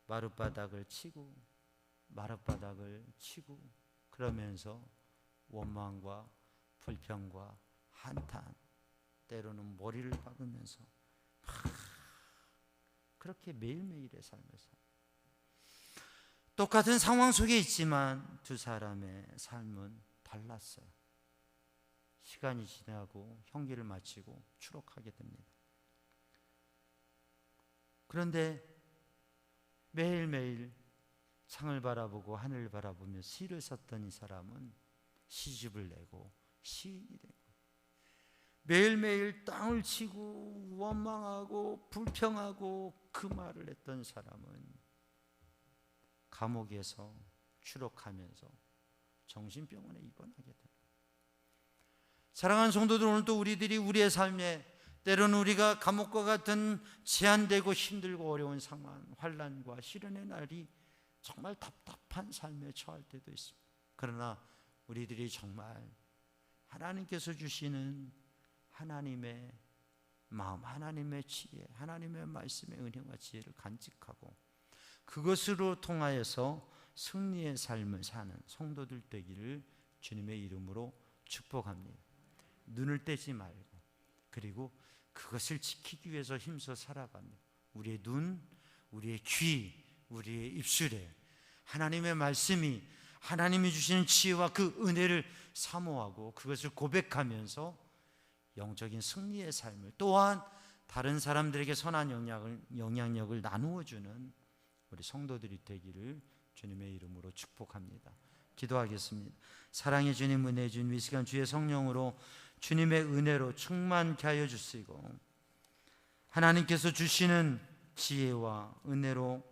마룻바닥을 치고 마룻바닥을 치고, 그러면서 원망과 불평과 한탄, 때로는 머리를 박으면서 그렇게 매일매일의 삶을 살아요. 똑같은 상황 속에 있지만 두 사람의 삶은 달랐어요. 시간이 지나고 형기를 마치고 추록하게 됩니다. 그런데 매일매일 창을 바라보고 하늘을 바라보며 시를 썼던 이 사람은 시집을 내고 시인이 된 거예요. 매일매일 땅을 치고 원망하고 불평하고 그 말을 했던 사람은 감옥에서 추록하면서 정신병원에 입원하게 됩니다. 사랑하는 성도들, 오늘 또 우리들이 우리의 삶에 때로는 우리가 감옥과 같은 제한되고 힘들고 어려운 상황, 환난과 시련의 날이 정말 답답한 삶에 처할 때도 있습니다. 그러나 우리들이 정말 하나님께서 주시는 하나님의 마음, 하나님의 지혜, 하나님의 말씀의 은혜와 지혜를 간직하고 그것으로 통하여서 승리의 삶을 사는 성도들 되기를 주님의 이름으로 축복합니다. 눈을 떼지 말고, 그리고 그것을 지키기 위해서 힘써 살아가며 우리의 눈, 우리의 귀, 우리의 입술에 하나님의 말씀이, 하나님이 주시는 지혜와 그 은혜를 사모하고 그것을 고백하면서 영적인 승리의 삶을, 또한 다른 사람들에게 선한 영향력을 나누어 주는 우리 성도들이 되기를 주님의 이름으로 축복합니다. 기도하겠습니다. 사랑의 주님, 은혜의 주님, 이 시간 주의 성령으로 주님의 은혜로 충만케 하여 주시고 하나님께서 주시는 지혜와 은혜로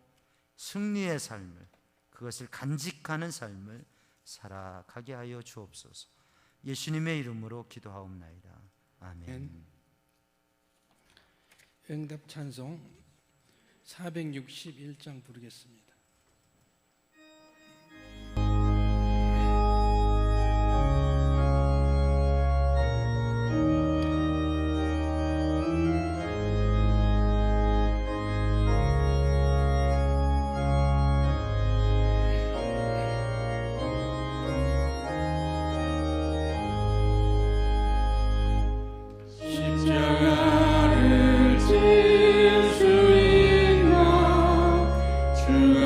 승리의 삶을, 그것을 간직하는 삶을 살아가게 하여 주옵소서. 예수님의 이름으로 기도하옵나이다. 아멘. 응답 찬송 461장 부르겠습니다. 십자가를 질 수 있나 주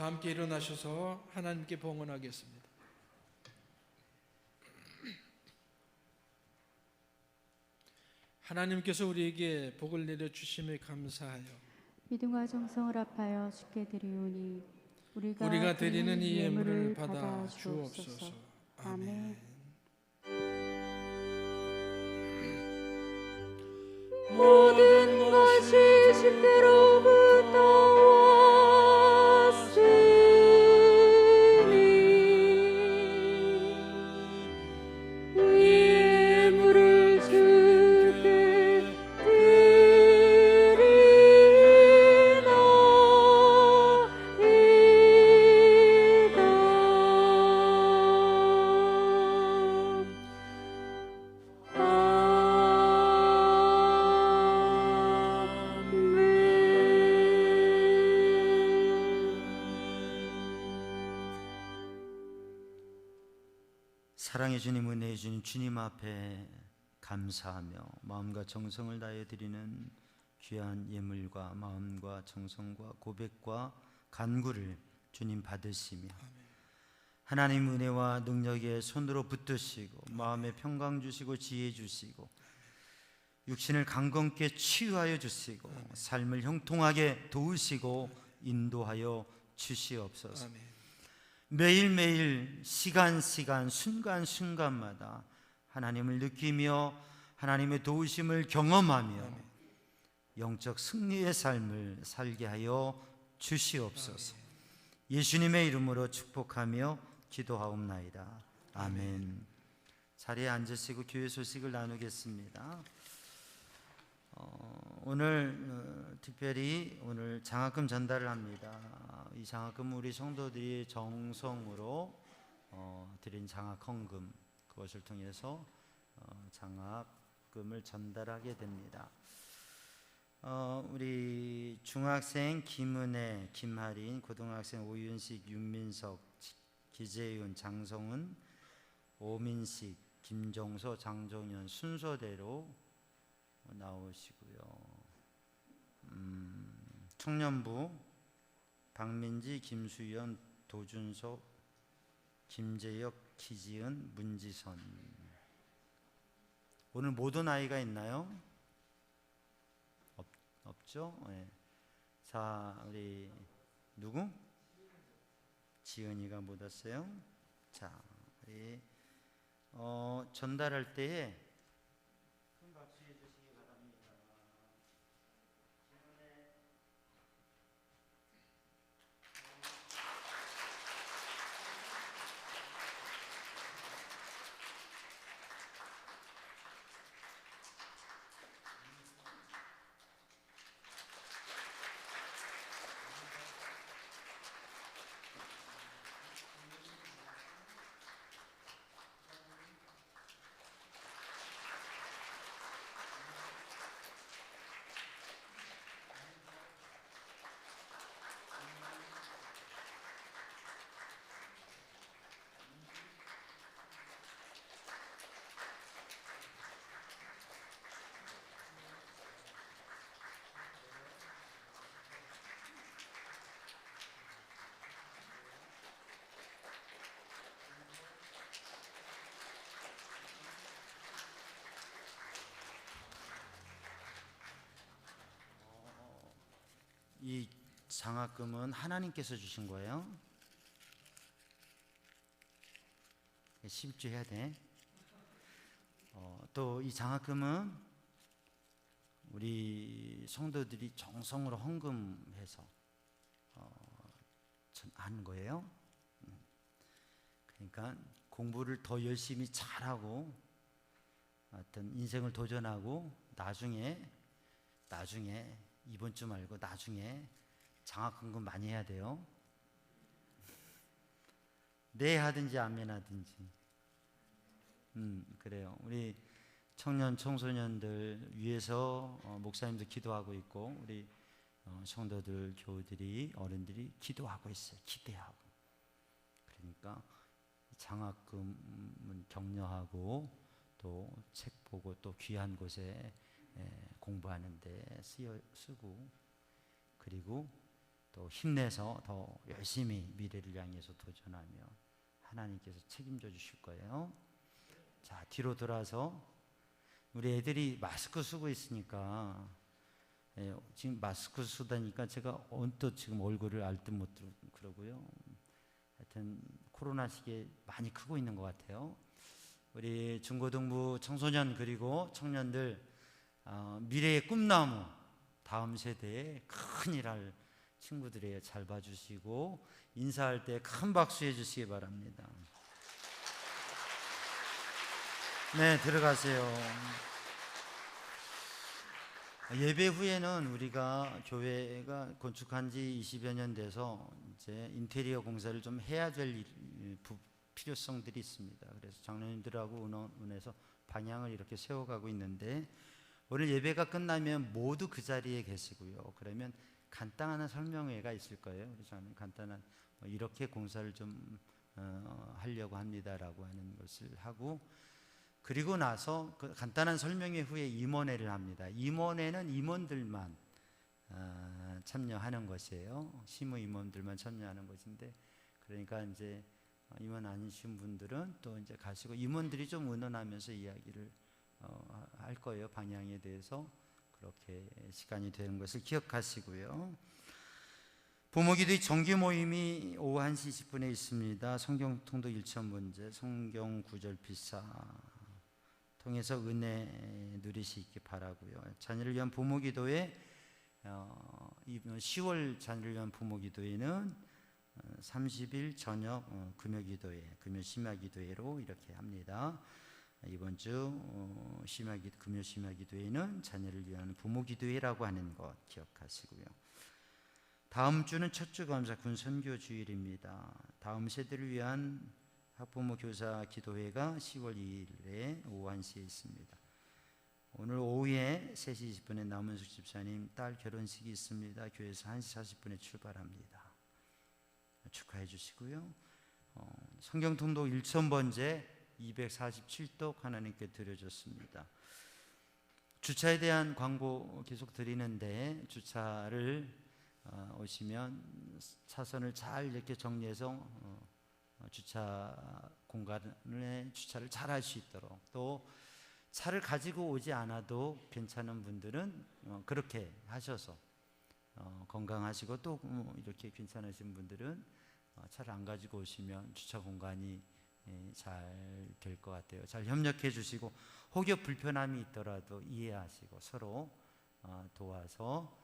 함께 일어나셔서 하나님께 봉헌하겠습니다. 하나님께서 우리에게 복을 내려주심에 감사하여 믿음과 정성을 합하여 주께 드리오니 우리가 드리는 이 예물을 받아 주옵소서. 아멘. 모든 것이 주께로부터 왔으니 이 예물을 주께 사랑의 주님, 은혜의 주님, 주님 앞에 감사하며 마음과 정성을 다해 드리는 귀한 예물과 마음과 정성과 고백과 간구를 주님 받으시며 하나님 은혜와 능력에 손으로 붙드시고 마음에 평강 주시고 지혜 주시고 육신을 강건케 치유하여 주시고 삶을 형통하게 도우시고 인도하여 주시옵소서. 아멘. 매일매일 시간 순간순간마다 하나님을 느끼며 하나님의 도우심을 경험하며 영적 승리의 삶을 살게 하여 주시옵소서. 예수님의 이름으로 축복하며 기도하옵나이다. 아멘. 자리에 앉으시고 교회 소식을 나누겠습니다. 오늘 특별히 오늘 장학금 전달을 합니다. 이 장학금 우리 성도들이 정성으로 드린 장학헌금, 그것을 통해서 장학금을 전달하게 됩니다. 우리 중학생 김은혜, 김하린, 고등학생 오윤식, 윤민석, 기재윤, 장성은, 오민식, 김정서, 장종현 순서대로 나오시고요. 청년부 박민지, 김수연, 도준석, 김재혁, 기지은, 문지선. 오늘 모든 아이가 있나요? 없죠? 네. 자, 우리 누구? 지은이가 못 왔어요? 자, 우리 전달할 때에 큰 박수 해주시기 바랍니다. 이 장학금은 하나님께서 주신 거예요. 십주해야 돼. 또 이 장학금은 우리 성도들이 정성으로 헌금해서 하는 거예요. 그러니까 공부를 더 열심히 잘하고 어떤 인생을 도전하고 나중에 이번 주 말고 나중에 장학금금 많이 해야 돼요. 네 하든지 아멘 하든지. 그래요. 우리 청년 청소년들 위해서 목사님도 기도하고 있고 우리 성도들, 교우들이, 어른들이 기도하고 있어요. 기대하고. 그러니까 장학금은 격려하고 또 책 보고 또 귀한 곳에 공부하는 데 쓰고, 그리고 또 힘내서 더 열심히 미래를 향해서 도전하며 하나님께서 책임져 주실 거예요. 자, 뒤로 돌아서 우리 애들이 마스크 쓰고 있으니까 지금 마스크 쓰다니까 제가 언뜻 지금 얼굴을 알듯 못 그러고요. 하여튼 코로나 시기에 많이 크고 있는 것 같아요. 우리 중고등부 청소년 그리고 청년들 미래의 꿈나무 다음 세대에 큰 일 할 친구들이에요. 잘 봐주시고 인사할 때 큰 박수 해주시기 바랍니다. 네, 들어가세요. 예배 후에는 우리가 교회가 건축한 지 20여 년 돼서 이제 인테리어 공사를 좀 해야 될 필요성들이 있습니다. 그래서 장로님들하고 의논해서 방향을 이렇게 세워가고 있는데 오늘 예배가 끝나면 모두 그 자리에 계시고요. 그러면 간단한 설명회가 있을 거예요. 그래서 저는 간단한 이렇게 공사를 좀 하려고 합니다라고 하는 것을 하고 그리고 나서 그 간단한 설명회 후에 임원회를 합니다. 임원회는 임원들만 참여하는 것이에요. 시무 임원들만 참여하는 것인데 그러니까 이제 임원 아니신 분들은 또 이제 가시고 임원들이 좀 의논하면서 이야기를 할 거예요. 방향에 대해서 그렇게 시간이 되는 것을 기억하시고요. 부모기도의 정기 모임이 오후 1시 20분에 있습니다. 성경 통독 1,000문제, 성경 구절 필사 통해서 은혜 누리시기 바라고요. 자녀를 위한 부모기도회 이번 10월 자녀를 위한 부모기도회는 30일 저녁 금요기도회, 금요 심야기도회로 이렇게 합니다. 이번 주 금요 심야기도회는 자녀를 위한 부모기도회라고 하는 것 기억하시고요. 다음 주는 첫 주 감사 군 선교 주일입니다. 다음 세대를 위한 학부모 교사 기도회가 10월 2일에 오후 1시에 있습니다. 오늘 오후에 3시 20분에 남은숙 집사님 딸 결혼식이 있습니다. 교회에서 1시 40분에 출발합니다. 축하해 주시고요. 성경 통독 1,000번째 247독 하나님께 드려졌습니다. 주차에 대한 광고 계속 드리는데 주차를 오시면 차선을 잘 이렇게 정리해서 주차 공간에 주차를 잘 할 수 있도록 또 차를 가지고 오지 않아도 괜찮은 분들은 그렇게 하셔서 건강하시고 또 이렇게 괜찮으신 분들은 차를 안 가지고 오시면 주차 공간이 잘 될 것 같아요. 잘 협력해 주시고 혹여 불편함이 있더라도 이해하시고 서로 도와서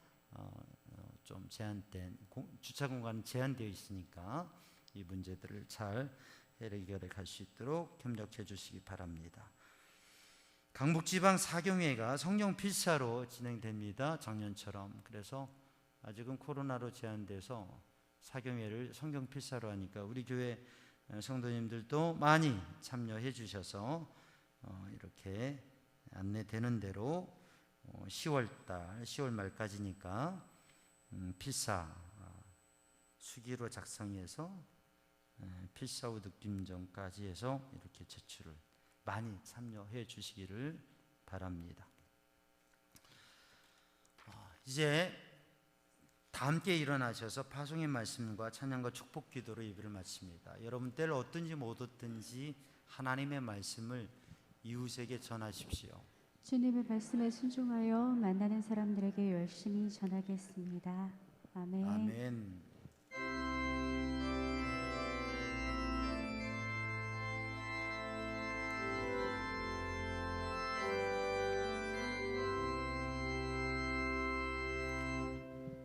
좀 제한된 주차 공간은 제한되어 있으니까 이 문제들을 잘 해결해 갈 수 있도록 협력해 주시기 바랍니다. 강북지방 사경회가 성경 필사로 진행됩니다. 작년처럼. 그래서 아직은 코로나로 제한돼서 사경회를 성경 필사로 하니까 우리 교회 성도님들도 많이 참여해 주셔서 이렇게 안내되는 대로 10월 말까지니까 필사 수기로 작성해서 필사 후 느낌전까지 해서 이렇게 제출을 많이 참여해 주시기를 바랍니다. 이제 다 함께 일어나셔서 파송의 말씀과 찬양과 축복 기도로 예배를 마칩니다. 여러분 때를 얻든지 못 얻든지 하나님의 말씀을 이웃에게 전하십시오. 주님의 말씀에 순종하여 만나는 사람들에게 열심히 전하겠습니다. 아멘. 아멘.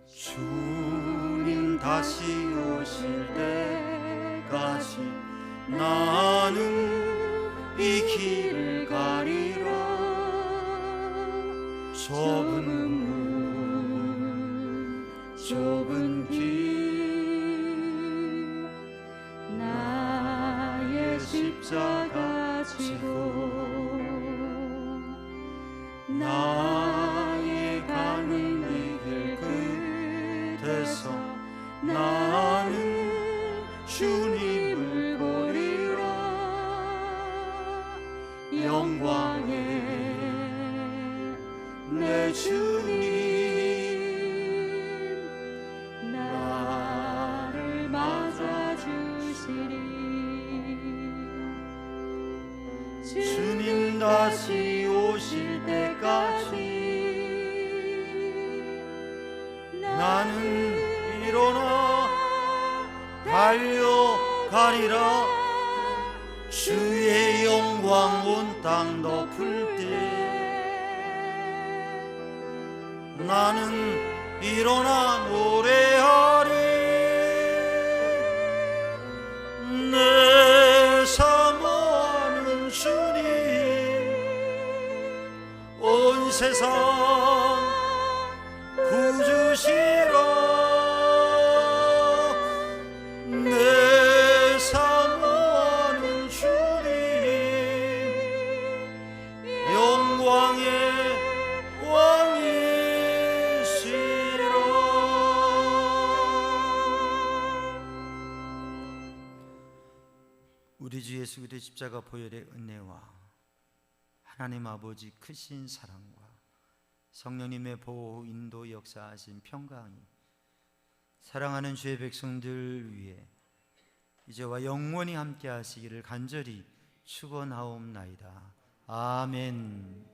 주님 다시 오실 때까지 나는 이 길을 가리라. 좁은 길 나의 십자가 지고 나의 가는 이 길 끝에서 나는 주님을 보리라. 영광의 내 주님 나 다시 오실 때까지 나는 일어나 달려가리라. 주의 영광 온 땅 덮을 때 나는 일어나 노래하리. 내 사모하는 주님 온 세상 구주시라. 내 사모하는 주님 영광의 왕이시라. 우리 주 예수 그리스도의 십자가 보혈의 은혜와 하나님 아버지 크신 사랑과 성령님의 보호 인도 역사하신 평강이 사랑하는 주의 백성들 위해 이제와 영원히 함께 하시기를 간절히 축원하옵나이다. 아멘.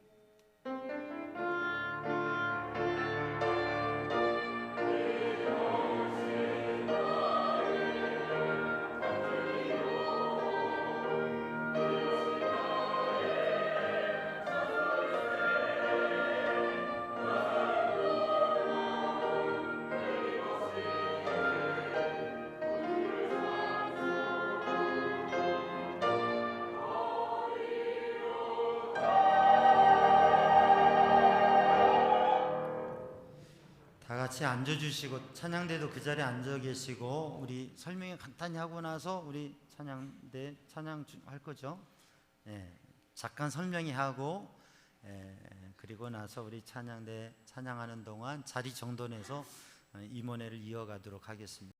다 같이 앉아주시고 찬양대도 그 자리에 앉아 계시고 우리 설명을 간단히 하고 나서 우리 찬양대 찬양할 거죠. 잠깐 설명이 하고 그리고 나서 우리 찬양대 찬양하는 동안 자리 정돈해서 임원회를 이어가도록 하겠습니다.